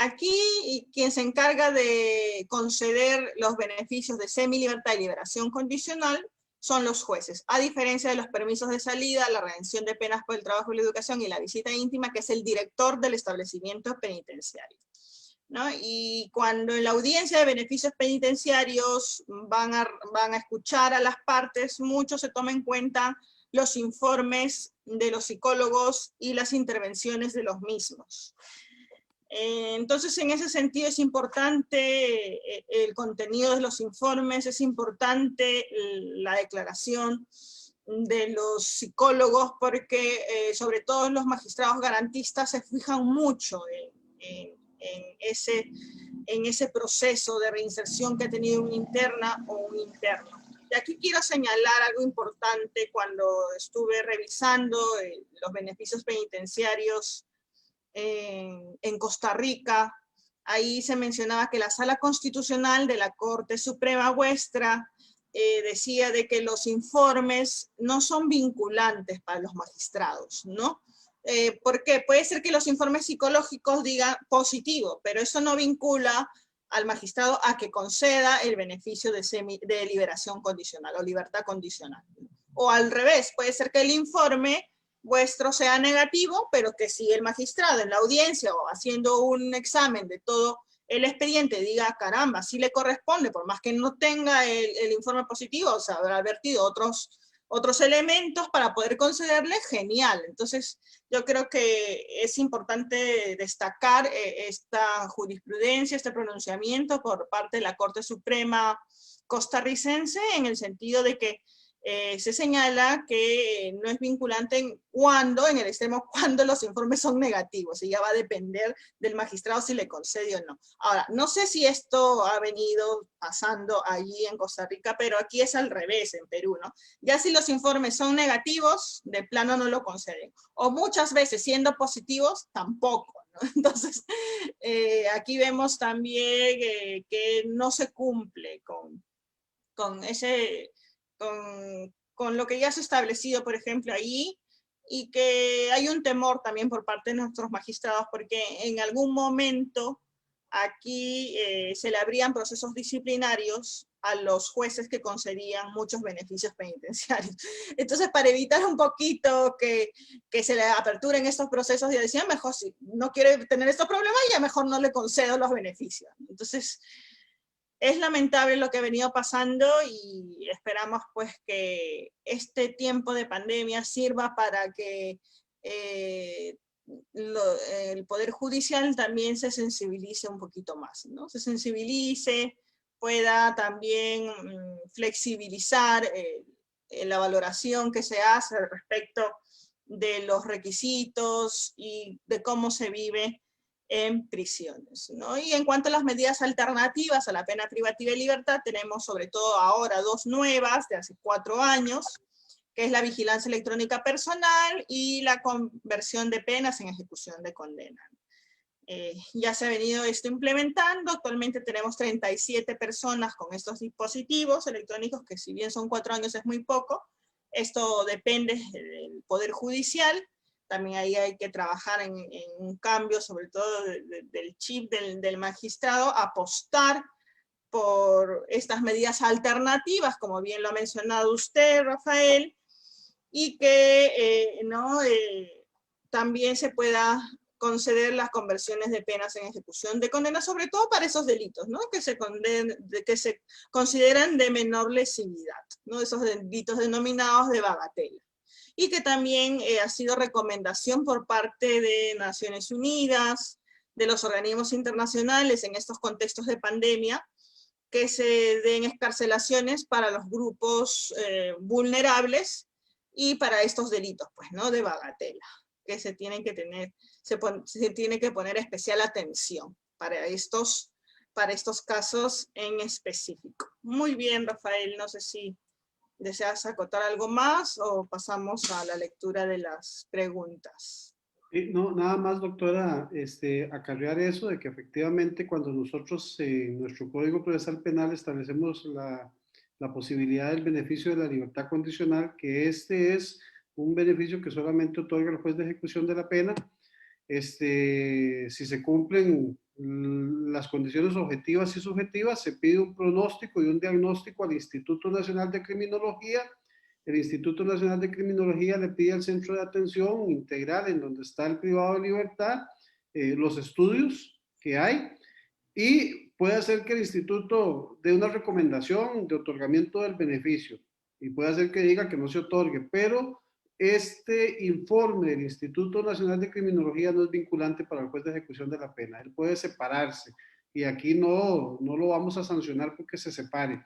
Aquí quien se encarga de conceder los beneficios de semilibertad y liberación condicional son los jueces, a diferencia de los permisos de salida, la redención de penas por el trabajo y la educación y la visita íntima, que es el director del establecimiento penitenciario, ¿no? Y cuando en la audiencia de beneficios penitenciarios van a escuchar a las partes, mucho se toma en cuenta los informes de los psicólogos y las intervenciones de los mismos. Entonces, en ese sentido es importante el contenido de los informes, es importante la declaración de los psicólogos, porque sobre todo los magistrados garantistas se fijan mucho en ese proceso de reinserción que ha tenido una interna o un interno. Y aquí quiero señalar algo importante cuando estuve revisando los beneficios penitenciarios en Costa Rica. Ahí se mencionaba que la Sala Constitucional de la Corte Suprema Vuestra decía de que los informes no son vinculantes para los magistrados, ¿no? Porque puede ser que los informes psicológicos digan positivo, pero eso no vincula al magistrado a que conceda el beneficio de liberación condicional o libertad condicional. O al revés, puede ser que el informe vuestro sea negativo, pero que si el magistrado en la audiencia o haciendo un examen de todo el expediente diga, caramba, sí le corresponde, por más que no tenga el informe positivo, o sea, habrá vertido otros elementos para poder concederle, genial. Entonces, yo creo que es importante destacar esta jurisprudencia, este pronunciamiento por parte de la Corte Suprema costarricense, en el sentido de que se señala que no es vinculante en el extremo, cuando los informes son negativos, y ya va a depender del magistrado si le concede o no. Ahora, no sé si esto ha venido pasando allí en Costa Rica, pero aquí es al revés en Perú, ¿no? Ya si los informes son negativos, de plano no lo conceden. O muchas veces siendo positivos, tampoco, ¿no? Entonces, aquí vemos también que no se cumple con ese... Con lo que ya se ha establecido, por ejemplo, allí, y que hay un temor también por parte de nuestros magistrados, porque en algún momento aquí se le abrían procesos disciplinarios a los jueces que concedían muchos beneficios penitenciarios. Entonces, para evitar un poquito que se le aperturen estos procesos, ya decían, mejor si no quiere tener estos problemas, ya mejor no le concedo los beneficios. Entonces, es lamentable lo que ha venido pasando, y esperamos pues que este tiempo de pandemia sirva para que el Poder Judicial también se sensibilice un poquito más, ¿no? Se sensibilice, pueda también flexibilizar la valoración que se hace respecto de los requisitos y de cómo se vive en prisiones, ¿no? Y en cuanto a las medidas alternativas a la pena privativa de libertad, tenemos sobre todo ahora dos nuevas de hace 4 años, que es la vigilancia electrónica personal y la conversión de penas en ejecución de condena. Ya se ha venido esto implementando, actualmente tenemos 37 personas con estos dispositivos electrónicos, que si bien son 4 años es muy poco, esto depende del Poder Judicial, también ahí hay que trabajar en un cambio, sobre todo del chip del magistrado, apostar por estas medidas alternativas, como bien lo ha mencionado usted, Rafael, y que también se pueda conceder las conversiones de penas en ejecución de condena, sobre todo para esos delitos, ¿no? que se consideran de menor lesividad, ¿no? Esos delitos denominados de bagatela. Y que también ha sido recomendación por parte de Naciones Unidas, de los organismos internacionales en estos contextos de pandemia, que se den excarcelaciones para los grupos vulnerables y para estos delitos, pues, ¿no? De bagatela, que se tienen que tener, se tiene que poner especial atención para estos casos en específico. Muy bien, Rafael, no sé si deseas acotar algo más o pasamos a la lectura de las preguntas. No, nada más, doctora, acarrear eso de que efectivamente cuando nosotros en nuestro Código Procesal Penal establecemos la posibilidad del beneficio de la libertad condicional, que este es un beneficio que solamente otorga el juez de ejecución de la pena, si se cumplen las condiciones objetivas y subjetivas, se pide un pronóstico y un diagnóstico al Instituto Nacional de Criminología. El Instituto Nacional de Criminología le pide al Centro de Atención Integral, en donde está el privado de libertad, los estudios que hay, y puede ser que el instituto dé una recomendación de otorgamiento del beneficio, y puede ser que diga que no se otorgue, pero este informe del Instituto Nacional de Criminología no es vinculante para el juez de ejecución de la pena. Él puede separarse, y aquí no lo vamos a sancionar porque se separe,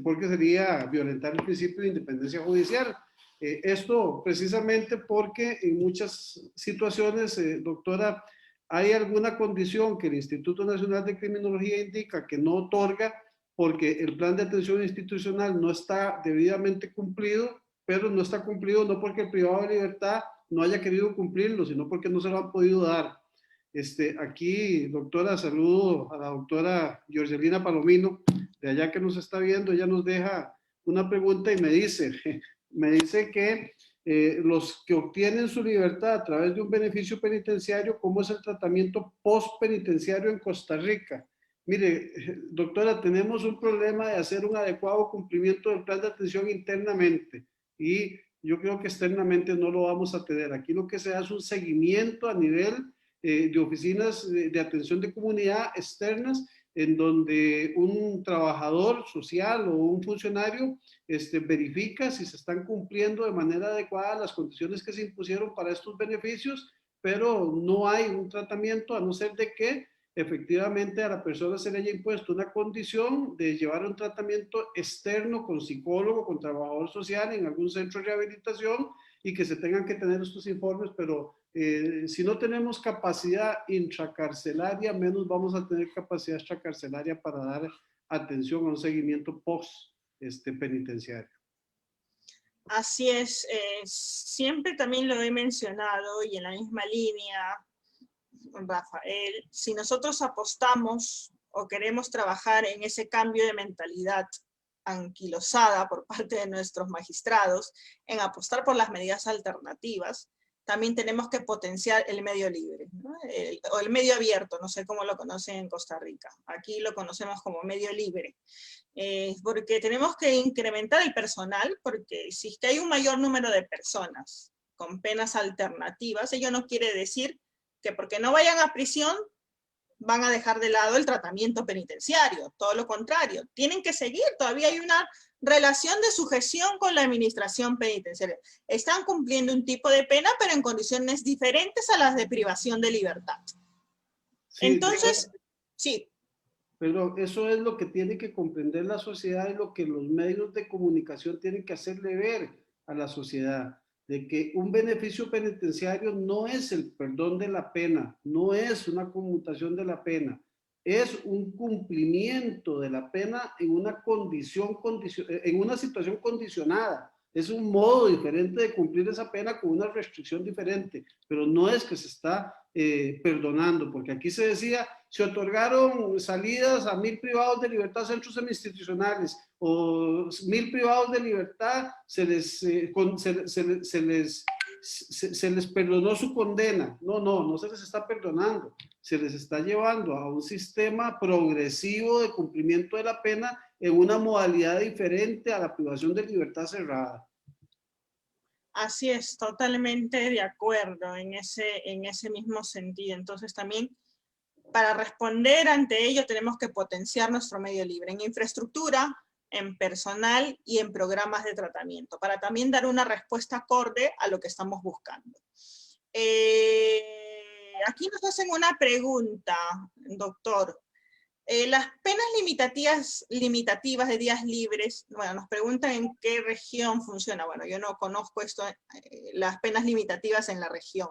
porque sería violentar el principio de independencia judicial. Esto precisamente porque en muchas situaciones, doctora, hay alguna condición que el Instituto Nacional de Criminología indica que no otorga porque el plan de atención institucional no está debidamente cumplido, pero no está cumplido no porque el privado de libertad no haya querido cumplirlo, sino porque no se lo han podido dar. Aquí, doctora, saludo a la doctora Georgelina Palomino, de allá que nos está viendo. Ella nos deja una pregunta y me dice que los que obtienen su libertad a través de un beneficio penitenciario, ¿cómo es el tratamiento post-penitenciario en Costa Rica? Mire, doctora, tenemos un problema de hacer un adecuado cumplimiento del plan de atención internamente, y yo creo que externamente no lo vamos a tener. Aquí lo que se hace es un seguimiento a nivel de oficinas de atención de comunidad externas, en donde un trabajador social o un funcionario verifica si se están cumpliendo de manera adecuada las condiciones que se impusieron para estos beneficios, pero no hay un tratamiento, a no ser de que efectivamente a la persona se le haya impuesto una condición de llevar un tratamiento externo con psicólogo, con trabajador social en algún centro de rehabilitación, y que se tengan que tener estos informes. Pero si no tenemos capacidad intracarcelaria, menos vamos a tener capacidad extracarcelaria para dar atención a un seguimiento post penitenciario. Así es, siempre también lo he mencionado y en la misma línea, Rafael, si nosotros apostamos o queremos trabajar en ese cambio de mentalidad anquilosada por parte de nuestros magistrados, en apostar por las medidas alternativas, también tenemos que potenciar el medio libre, ¿no? O el medio abierto, no sé cómo lo conocen en Costa Rica. Aquí lo conocemos como medio libre. Porque tenemos que incrementar el personal, porque si es que hay un mayor número de personas con penas alternativas, ello no quiere decir que porque no vayan a prisión van a dejar de lado el tratamiento penitenciario, todo lo contrario, tienen que seguir, todavía hay una relación de sujeción con la administración penitenciaria. Están cumpliendo un tipo de pena, pero en condiciones diferentes a las de privación de libertad. Sí, entonces, sí. Pero eso es lo que tiene que comprender la sociedad y lo que los medios de comunicación tienen que hacerle ver a la sociedad. de que un beneficio penitenciario no es el perdón de la pena, no es una conmutación de la pena, es un cumplimiento de la pena en una en una situación condicionada. Es un modo diferente de cumplir esa pena con una restricción diferente, pero no es que se está perdonando, porque aquí se decía, se otorgaron salidas a 1000 privados de libertad, centros semi-institucionales, o 1000 privados de libertad, se les perdonó su condena. No se les está perdonando, se les está llevando a un sistema progresivo de cumplimiento de la pena en una modalidad diferente a la privación de libertad cerrada. Así es, totalmente de acuerdo en ese mismo sentido. Entonces también, para responder ante ello, tenemos que potenciar nuestro medio libre en infraestructura, en personal y en programas de tratamiento, para también dar una respuesta acorde a lo que estamos buscando. Aquí nos hacen una pregunta, doctor. Las penas limitativas de días libres, bueno, nos preguntan en qué región funciona. Bueno, yo no conozco esto, las penas limitativas en la región.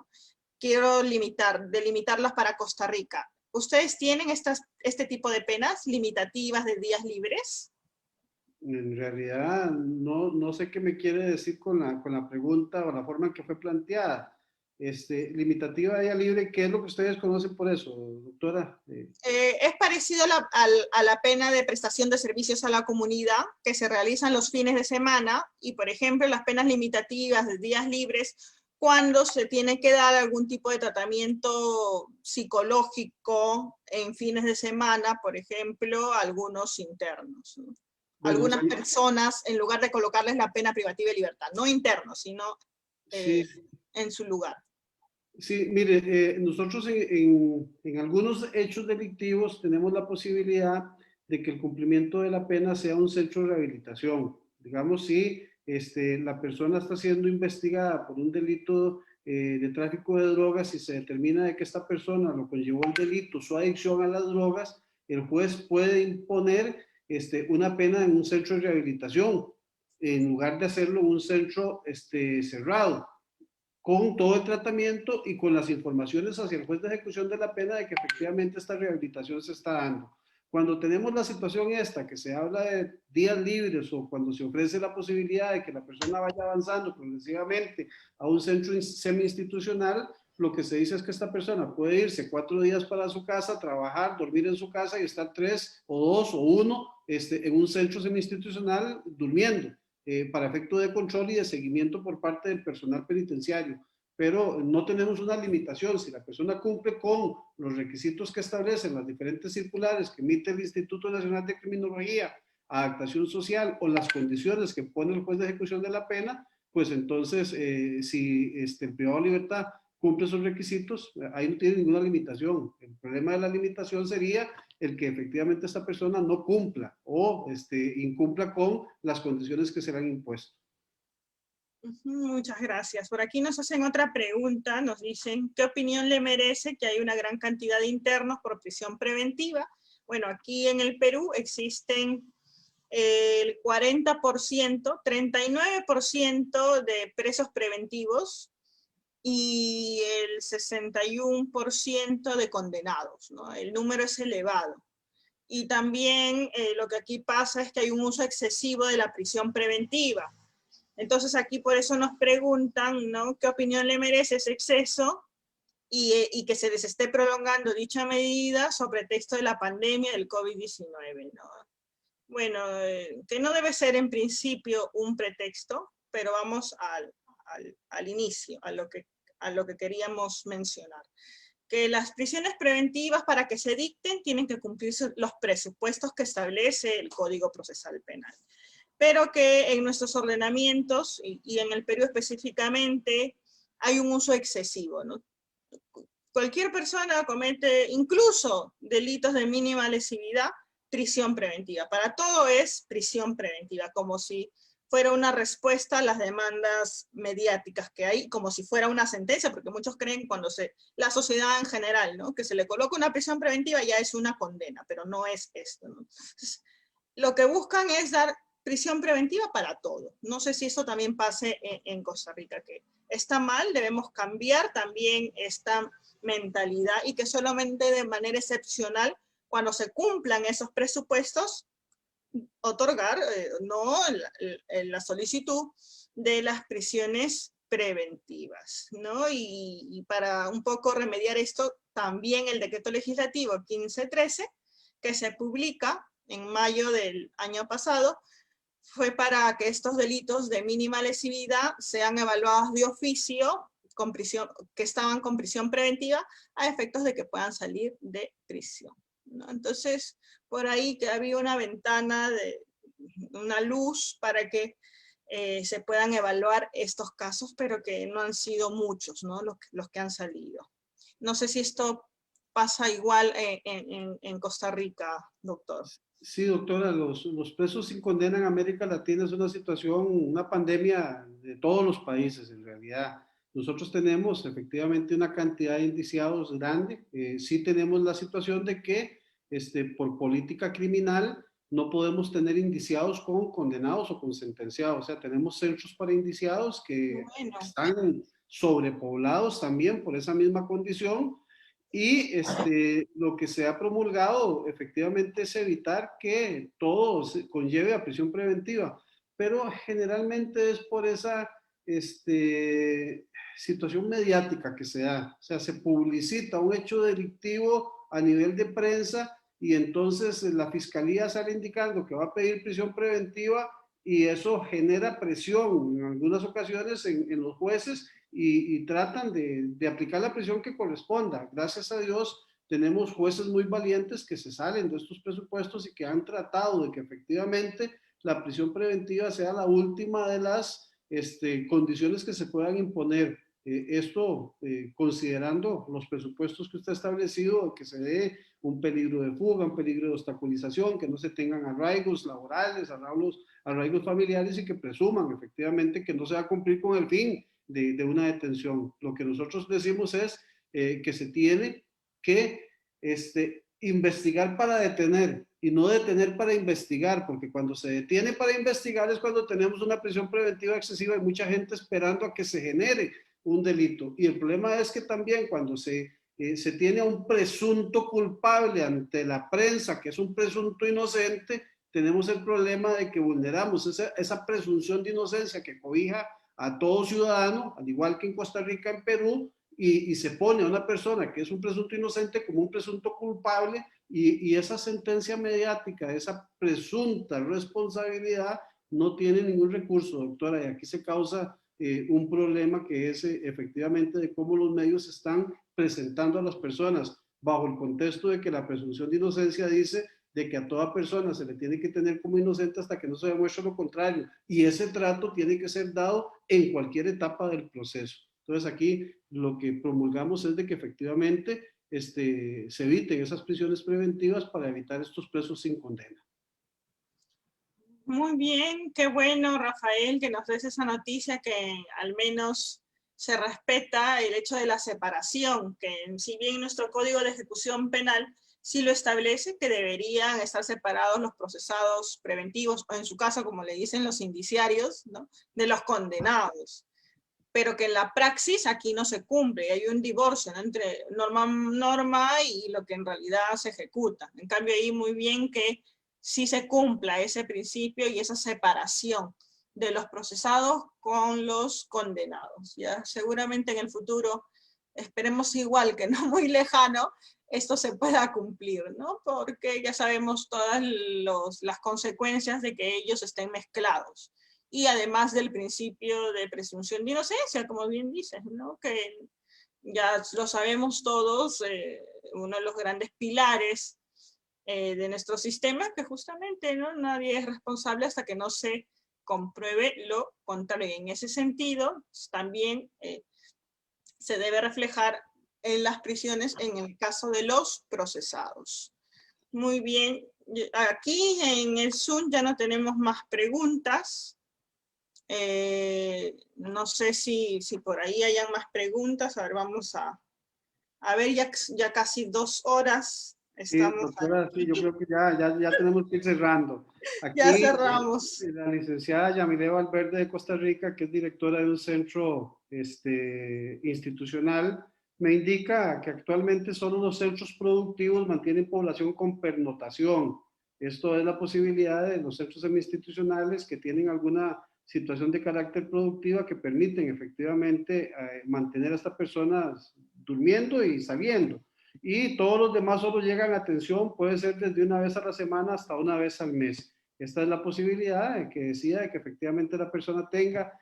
Quiero delimitarlas para Costa Rica. ¿Ustedes tienen este tipo de penas limitativas de días libres? En realidad, no sé qué me quiere decir con la pregunta o la forma en que fue planteada. Limitativa de día libre, ¿qué es lo que ustedes conocen por eso, doctora? Es parecido a la pena de prestación de servicios a la comunidad que se realizan los fines de semana y, por ejemplo, las penas limitativas de días libres cuando se tiene que dar algún tipo de tratamiento psicológico en fines de semana, por ejemplo, a algunos internos, ¿no? Bueno, Algunas personas, en lugar de colocarles la pena privativa de libertad, no internos, sino sí, en su lugar. sí, mire, nosotros en algunos hechos delictivos tenemos la posibilidad de que el cumplimiento de la pena sea un centro de rehabilitación. Digamos, si la persona está siendo investigada por un delito de tráfico de drogas y se determina de que esta persona lo conllevó el delito, su adicción a las drogas, el juez puede imponer una pena en un centro de rehabilitación en lugar de hacerlo en un centro cerrado, con todo el tratamiento y con las informaciones hacia el juez de ejecución de la pena de que efectivamente esta rehabilitación se está dando. Cuando tenemos la situación esta, que se habla de días libres o cuando se ofrece la posibilidad de que la persona vaya avanzando progresivamente a un centro semi-institucional, lo que se dice es que esta persona puede irse 4 días para su casa, trabajar, dormir en su casa y estar 3 o 2 o 1 en un centro semi-institucional durmiendo, para efecto de control y de seguimiento por parte del personal penitenciario. Pero no tenemos una limitación. Si la persona cumple con los requisitos que establecen las diferentes circulares que emite el Instituto Nacional de Criminología, Adaptación Social o las condiciones que pone el juez de ejecución de la pena, pues entonces si el privado de libertad cumple esos requisitos, ahí no tiene ninguna limitación. El problema de la limitación sería el que efectivamente esta persona no cumpla o incumpla con las condiciones que se le han impuesto. Muchas gracias. Por aquí nos hacen otra pregunta, nos dicen, ¿qué opinión le merece que hay una gran cantidad de internos por prisión preventiva? Bueno, aquí en el Perú existen el 40%, 39% de presos preventivos y el 61% de condenados, ¿no? El número es elevado. Y también lo que aquí pasa es que hay un uso excesivo de la prisión preventiva. Entonces aquí por eso nos preguntan, ¿no?, ¿qué opinión le merece ese exceso y que se les esté prolongando dicha medida sobre texto de la pandemia del COVID-19, ¿no? Bueno, que no debe ser en principio un pretexto, pero vamos al inicio, a lo que queríamos mencionar. Que las prisiones preventivas, para que se dicten, tienen que cumplirse los presupuestos que establece el Código Procesal Penal. Pero que en nuestros ordenamientos, y en el Perú específicamente, hay un uso excesivo, ¿no? Cualquier persona comete incluso delitos de mínima lesividad, prisión preventiva. Para todo es prisión preventiva, como si fuera una respuesta a las demandas mediáticas que hay, como si fuera una sentencia, porque muchos creen la sociedad en general, ¿no?, que se le coloca una prisión preventiva ya es una condena, pero no es esto, ¿no? Entonces, lo que buscan es dar prisión preventiva para todo. No sé si eso también pase en Costa Rica, que está mal, debemos cambiar también esta mentalidad y que solamente de manera excepcional, cuando se cumplan esos presupuestos, otorgar no la solicitud de las prisiones preventivas, ¿no? Y para un poco remediar esto, también el decreto legislativo 1513, que se publica en mayo del año pasado, fue para que estos delitos de mínima lesividad sean evaluados de oficio con prisión, que estaban con prisión preventiva a efectos de que puedan salir de prisión, ¿no? Entonces, por ahí que había una ventana, una luz para que se puedan evaluar estos casos, pero que no han sido muchos, ¿no? Los que han salido. No sé si esto pasa igual en Costa Rica, doctor. Sí, doctora, los presos sin condena en América Latina es una situación, una pandemia de todos los países en realidad. Nosotros tenemos efectivamente una cantidad de indiciados grande. Sí tenemos la situación de que por política criminal no podemos tener indiciados con condenados o con sentenciados. O sea, tenemos centros para indiciados que Bueno. están sobrepoblados también por esa misma condición. Y lo que se ha promulgado efectivamente es evitar que todo se conlleve a prisión preventiva, pero generalmente es por esa situación mediática que se da. O sea, se publicita un hecho delictivo a nivel de prensa y entonces la fiscalía sale indicando que va a pedir prisión preventiva y eso genera presión en algunas ocasiones en los jueces y tratan de aplicar la prisión que corresponda. Gracias a Dios tenemos jueces muy valientes que se salen de estos presupuestos y que han tratado de que efectivamente la prisión preventiva sea la última de las condiciones que se puedan imponer. Esto considerando los presupuestos que usted ha establecido, que se dé un peligro de fuga, un peligro de obstaculización, que no se tengan arraigos laborales, arraigos familiares y que presuman efectivamente que no se va a cumplir con el fin de una detención. Lo que nosotros decimos es que se tiene que investigar para detener y no detener para investigar, porque cuando se detiene para investigar es cuando tenemos una prisión preventiva excesiva y mucha gente esperando a que se genere un delito. Y el problema es que también cuando se tiene a un presunto culpable ante la prensa, que es un presunto inocente, tenemos el problema de que vulneramos esa presunción de inocencia que cobija a todo ciudadano, al igual que en Costa Rica, en Perú, y se pone a una persona que es un presunto inocente como un presunto culpable y esa sentencia mediática, esa presunta responsabilidad no tiene ningún recurso, doctora, y aquí se causa un problema que es efectivamente de cómo los medios están presentando a las personas bajo el contexto de que la presunción de inocencia dice de que a toda persona se le tiene que tener como inocente hasta que no se demuestre lo contrario. Y ese trato tiene que ser dado en cualquier etapa del proceso. Entonces aquí lo que promulgamos es de que efectivamente se eviten esas prisiones preventivas para evitar estos presos sin condena. Muy bien, qué bueno, Rafael, que nos des esa noticia que al menos se respeta el hecho de la separación, que si bien nuestro Código de Ejecución Penal sí lo establece, que deberían estar separados los procesados preventivos, o en su caso, como le dicen los indiciarios, ¿no?, de los condenados, pero que en la praxis aquí no se cumple, hay un divorcio, ¿no?, entre norma y lo que en realidad se ejecuta. En cambio, ahí muy bien que sí se cumpla ese principio y esa separación de los procesados con los condenados. Ya seguramente en el futuro, esperemos igual que no muy lejano, esto se pueda cumplir, ¿no? Porque ya sabemos todas las consecuencias de que ellos estén mezclados. Y además del principio de presunción de inocencia, como bien dices, ¿no?, que ya lo sabemos todos, uno de los grandes pilares de nuestro sistema, que justamente, ¿no?, nadie es responsable hasta que no se compruebe lo contrario. Y en ese sentido, también se debe reflejar en las prisiones en el caso de los procesados. Muy bien, aquí en el Zoom ya no tenemos más preguntas. No sé si por ahí hayan más preguntas. A ver, vamos a ver, ya casi 2 horas Sí, Estamos doctora, sí, yo aquí. creo que ya tenemos que ir cerrando. Ya Aquí, cerramos. la licenciada Yamile Valverde de Costa Rica, que es directora de un centro institucional, me indica que actualmente solo los centros productivos mantienen población con pernotación. Esto es la posibilidad de los centros semi-institucionales que tienen alguna situación de carácter productiva que permiten efectivamente mantener a estas personas durmiendo y saliendo. Y todos los demás solo llegan a atención, puede ser desde una vez a la semana hasta una vez al mes. Esta es la posibilidad de que decida de que efectivamente la persona tenga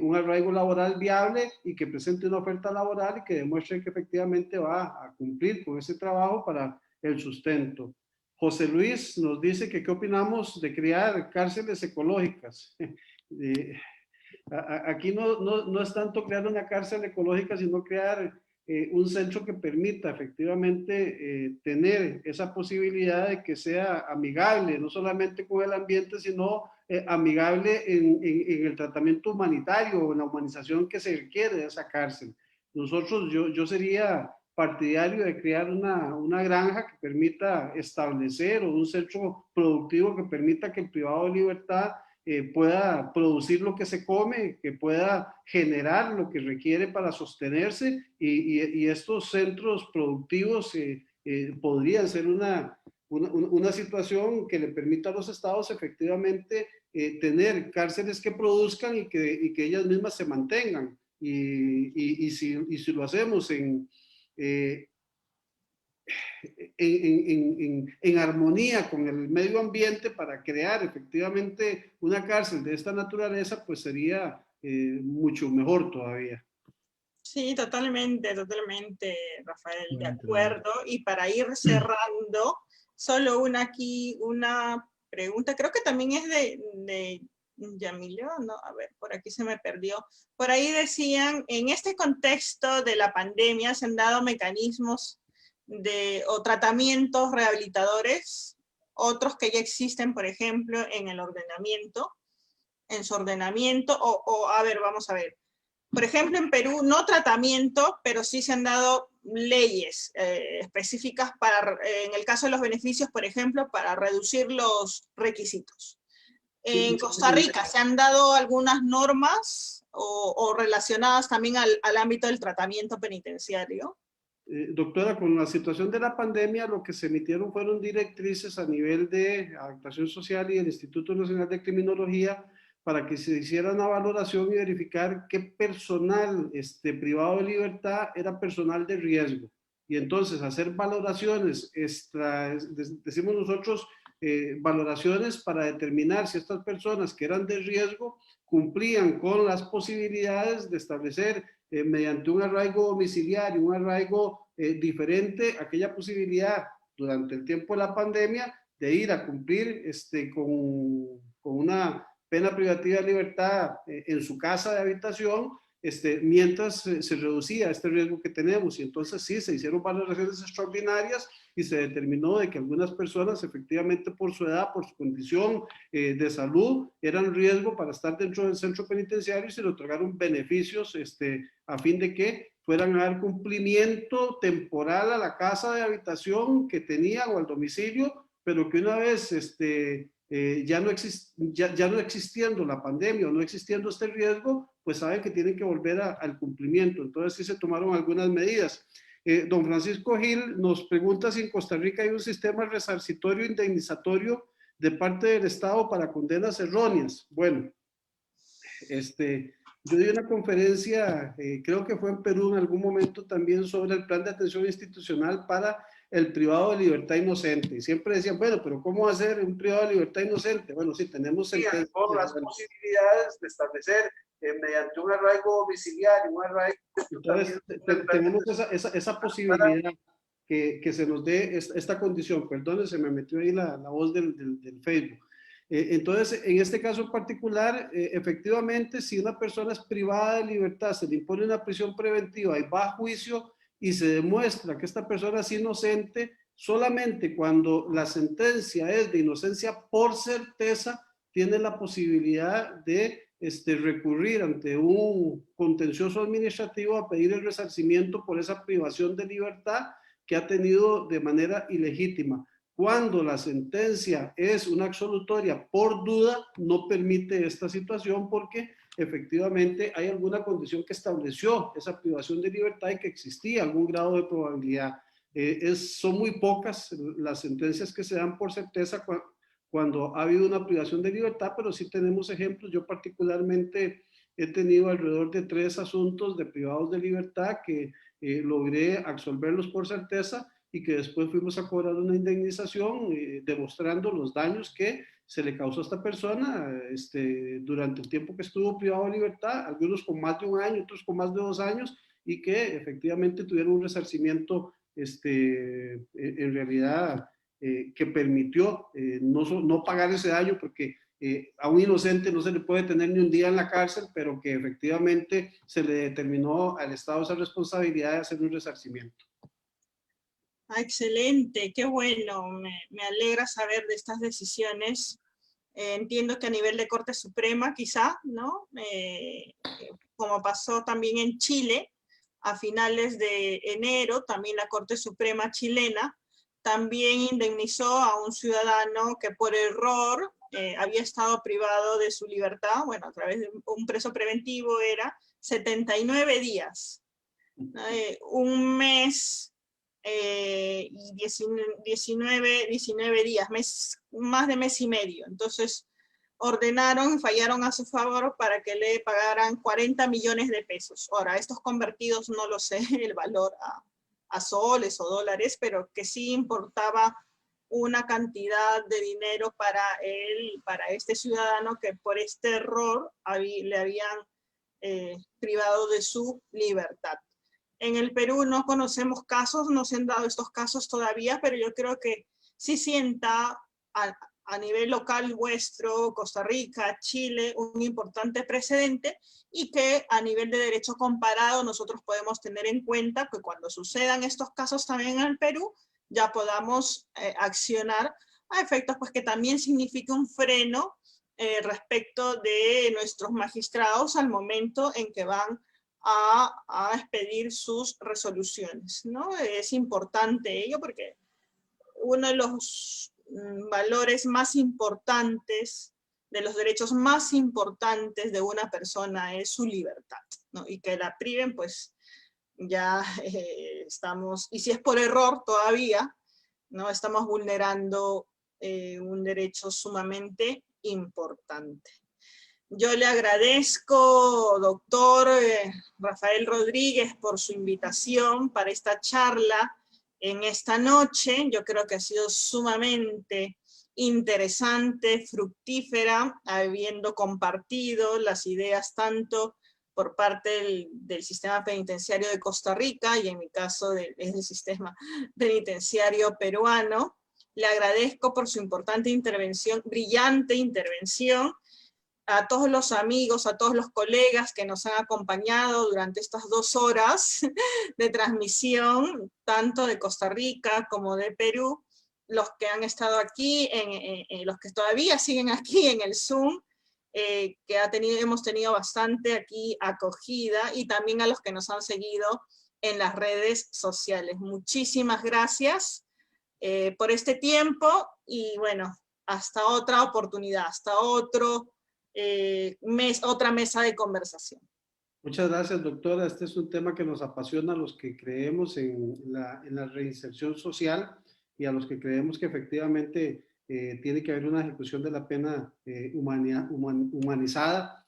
un arraigo laboral viable y que presente una oferta laboral y que demuestre que efectivamente va a cumplir con ese trabajo para el sustento. José Luis nos dice que qué opinamos de crear cárceles ecológicas. Aquí no es tanto crear una cárcel ecológica, sino crear un centro que permita efectivamente tener esa posibilidad de que sea amigable, no solamente con el ambiente, sino amigable en el tratamiento humanitario o en la humanización que se requiere de esa cárcel. Yo sería partidario de crear una granja que permita establecer o un centro productivo que permita que el privado de libertad pueda producir lo que se come, que pueda generar lo que requiere para sostenerse y estos centros productivos podrían ser una situación que le permita a los estados efectivamente tener cárceles que produzcan y que ellas mismas se mantengan. Si lo hacemos eh, en armonía con el medio ambiente para crear efectivamente una cárcel de esta naturaleza, pues sería mucho mejor todavía. Sí, totalmente, totalmente, Rafael, de Excelente, acuerdo. Y para ir cerrando, solo una pregunta, creo que también es de Yamilio, no, a ver, por aquí se me perdió. Por ahí decían, en este contexto de la pandemia se han dado mecanismos o tratamientos rehabilitadores, otros que ya existen, por ejemplo, en el ordenamiento, en su ordenamiento, a ver, vamos a ver. Por ejemplo, en Perú, no tratamiento, pero sí se han dado leyes específicas para, en el caso de los beneficios, por ejemplo, para reducir los requisitos. En Costa Rica se han dado algunas normas o relacionadas también al ámbito del tratamiento penitenciario. Doctora, con la situación de la pandemia, lo que se emitieron fueron directrices a nivel de adaptación social y el Instituto Nacional de Criminología para que se hiciera una valoración y verificar qué personal privado de libertad era personal de riesgo. Y entonces hacer valoraciones, decimos nosotros, valoraciones para determinar si estas personas que eran de riesgo cumplían con las posibilidades de establecer mediante un arraigo domiciliario, un arraigo diferente, aquella posibilidad durante el tiempo de la pandemia de ir a cumplir con una pena privativa de libertad en su casa de habitación, mientras se reducía este riesgo que tenemos. Y entonces sí, se hicieron valoraciones extraordinarias y se determinó de que algunas personas efectivamente por su edad, por su condición de salud, eran riesgo para estar dentro del centro penitenciario y se le otorgaron beneficios a fin de que fueran a dar cumplimiento temporal a la casa de habitación que tenían o al domicilio, pero que una vez ya no existiendo la pandemia o no existiendo este riesgo, pues saben que tienen que volver al cumplimiento. Entonces sí se tomaron algunas medidas. Don Francisco Gil nos pregunta si en Costa Rica hay un sistema resarcitorio indemnizatorio de parte del Estado para condenas erróneas. Bueno, yo di una conferencia, creo que fue en Perú en algún momento también, sobre el plan de atención institucional para el privado de libertad inocente. Y siempre decían, bueno, pero ¿cómo hacer un privado de libertad inocente? Bueno, sí, tenemos sentencias, las posibilidades de establecer mediante un arraigo domiciliario, un arraigo... Entonces, tenemos esa posibilidad que se nos dé esta condición. Perdón, se me metió ahí la voz del Facebook. Entonces, en este caso en particular, efectivamente, si una persona es privada de libertad, se le impone una prisión preventiva y va a juicio y se demuestra que esta persona es inocente, solamente cuando la sentencia es de inocencia por certeza, tiene la posibilidad de recurrir ante un contencioso administrativo a pedir el resarcimiento por esa privación de libertad que ha tenido de manera ilegítima. Cuando la sentencia es una absolutoria por duda, no permite esta situación porque efectivamente hay alguna condición que estableció esa privación de libertad y que existía algún grado de probabilidad. Son muy pocas las sentencias que se dan por certeza cuando ha habido una privación de libertad, pero sí tenemos ejemplos. Yo particularmente he tenido alrededor de 3 asuntos de privados de libertad que logré absolverlos por certeza y que después fuimos a cobrar una indemnización demostrando los daños que se le causó a esta persona durante el tiempo que estuvo privado de libertad, algunos con más de 1 año, otros con más de 2 años, y que efectivamente tuvieron un resarcimiento en realidad que permitió no pagar ese daño, porque a un inocente no se le puede tener ni un día en la cárcel, pero que efectivamente se le determinó al Estado esa responsabilidad de hacer un resarcimiento. Ah, excelente, qué bueno, me alegra saber de estas decisiones. Entiendo que a nivel de Corte Suprema quizá, ¿no? Como pasó también en Chile, a finales de enero, también la Corte Suprema chilena también indemnizó a un ciudadano que por error había estado privado de su libertad, bueno, a través de un preso preventivo era 79 días, un mes y 19 días, más de mes y medio. Entonces ordenaron, fallaron a su favor para que le pagaran 40 millones de pesos. Ahora, estos convertidos no lo sé el valor a soles o dólares, pero que sí importaba una cantidad de dinero para él, para este ciudadano que por este error le habían privado de su libertad. En el Perú no conocemos casos, no se han dado estos casos todavía, pero yo creo que sí sienta a nivel local vuestro, Costa Rica, Chile, un importante precedente y que a nivel de derecho comparado nosotros podemos tener en cuenta que cuando sucedan estos casos también en el Perú, ya podamos accionar a efectos pues que también signifique un freno respecto de nuestros magistrados al momento en que van a expedir sus resoluciones, ¿no? Es importante ello porque uno de los valores más importantes, de los derechos más importantes de una persona es su libertad, ¿no? Y que la priven, pues ya estamos, y si es por error todavía, ¿no? Estamos vulnerando un derecho sumamente importante. Yo le agradezco, doctor Rafael Rodríguez, por su invitación para esta charla en esta noche. Yo creo que ha sido sumamente interesante, fructífera, habiendo compartido las ideas tanto por parte del sistema penitenciario de Costa Rica y en mi caso es del sistema penitenciario peruano. Le agradezco por su importante intervención, brillante intervención, a todos los amigos, a todos los colegas que nos han acompañado durante estas 2 horas de transmisión, tanto de Costa Rica como de Perú, los que han estado aquí, los que todavía siguen aquí en el Zoom, que hemos tenido bastante aquí acogida, y también a los que nos han seguido en las redes sociales. Muchísimas gracias por este tiempo, y bueno, hasta otra oportunidad, hasta otra mesa de conversación. Muchas gracias, doctora. Este es un tema que nos apasiona a los que creemos en la reinserción social y a los que creemos que efectivamente tiene que haber una ejecución de la pena humanizada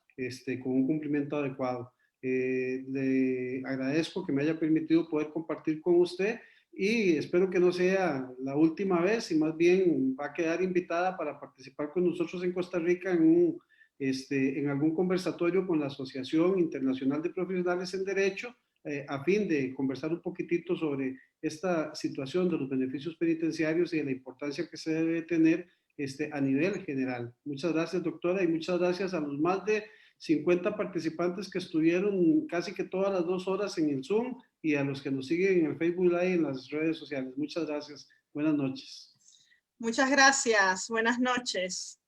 con un cumplimiento adecuado. Le agradezco que me haya permitido poder compartir con usted y espero que no sea la última vez y más bien va a quedar invitada para participar con nosotros en Costa Rica en algún conversatorio con la Asociación Internacional de Profesionales en Derecho, a fin de conversar un poquitito sobre esta situación de los beneficios penitenciarios y de la importancia que se debe tener a nivel general. Muchas gracias, doctora, y muchas gracias a los más de 50 participantes que estuvieron casi que todas las 2 horas en el Zoom y a los que nos siguen en el Facebook Live y en las redes sociales. Muchas gracias. Buenas noches. Muchas gracias. Buenas noches.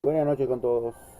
Buenas noches con todos.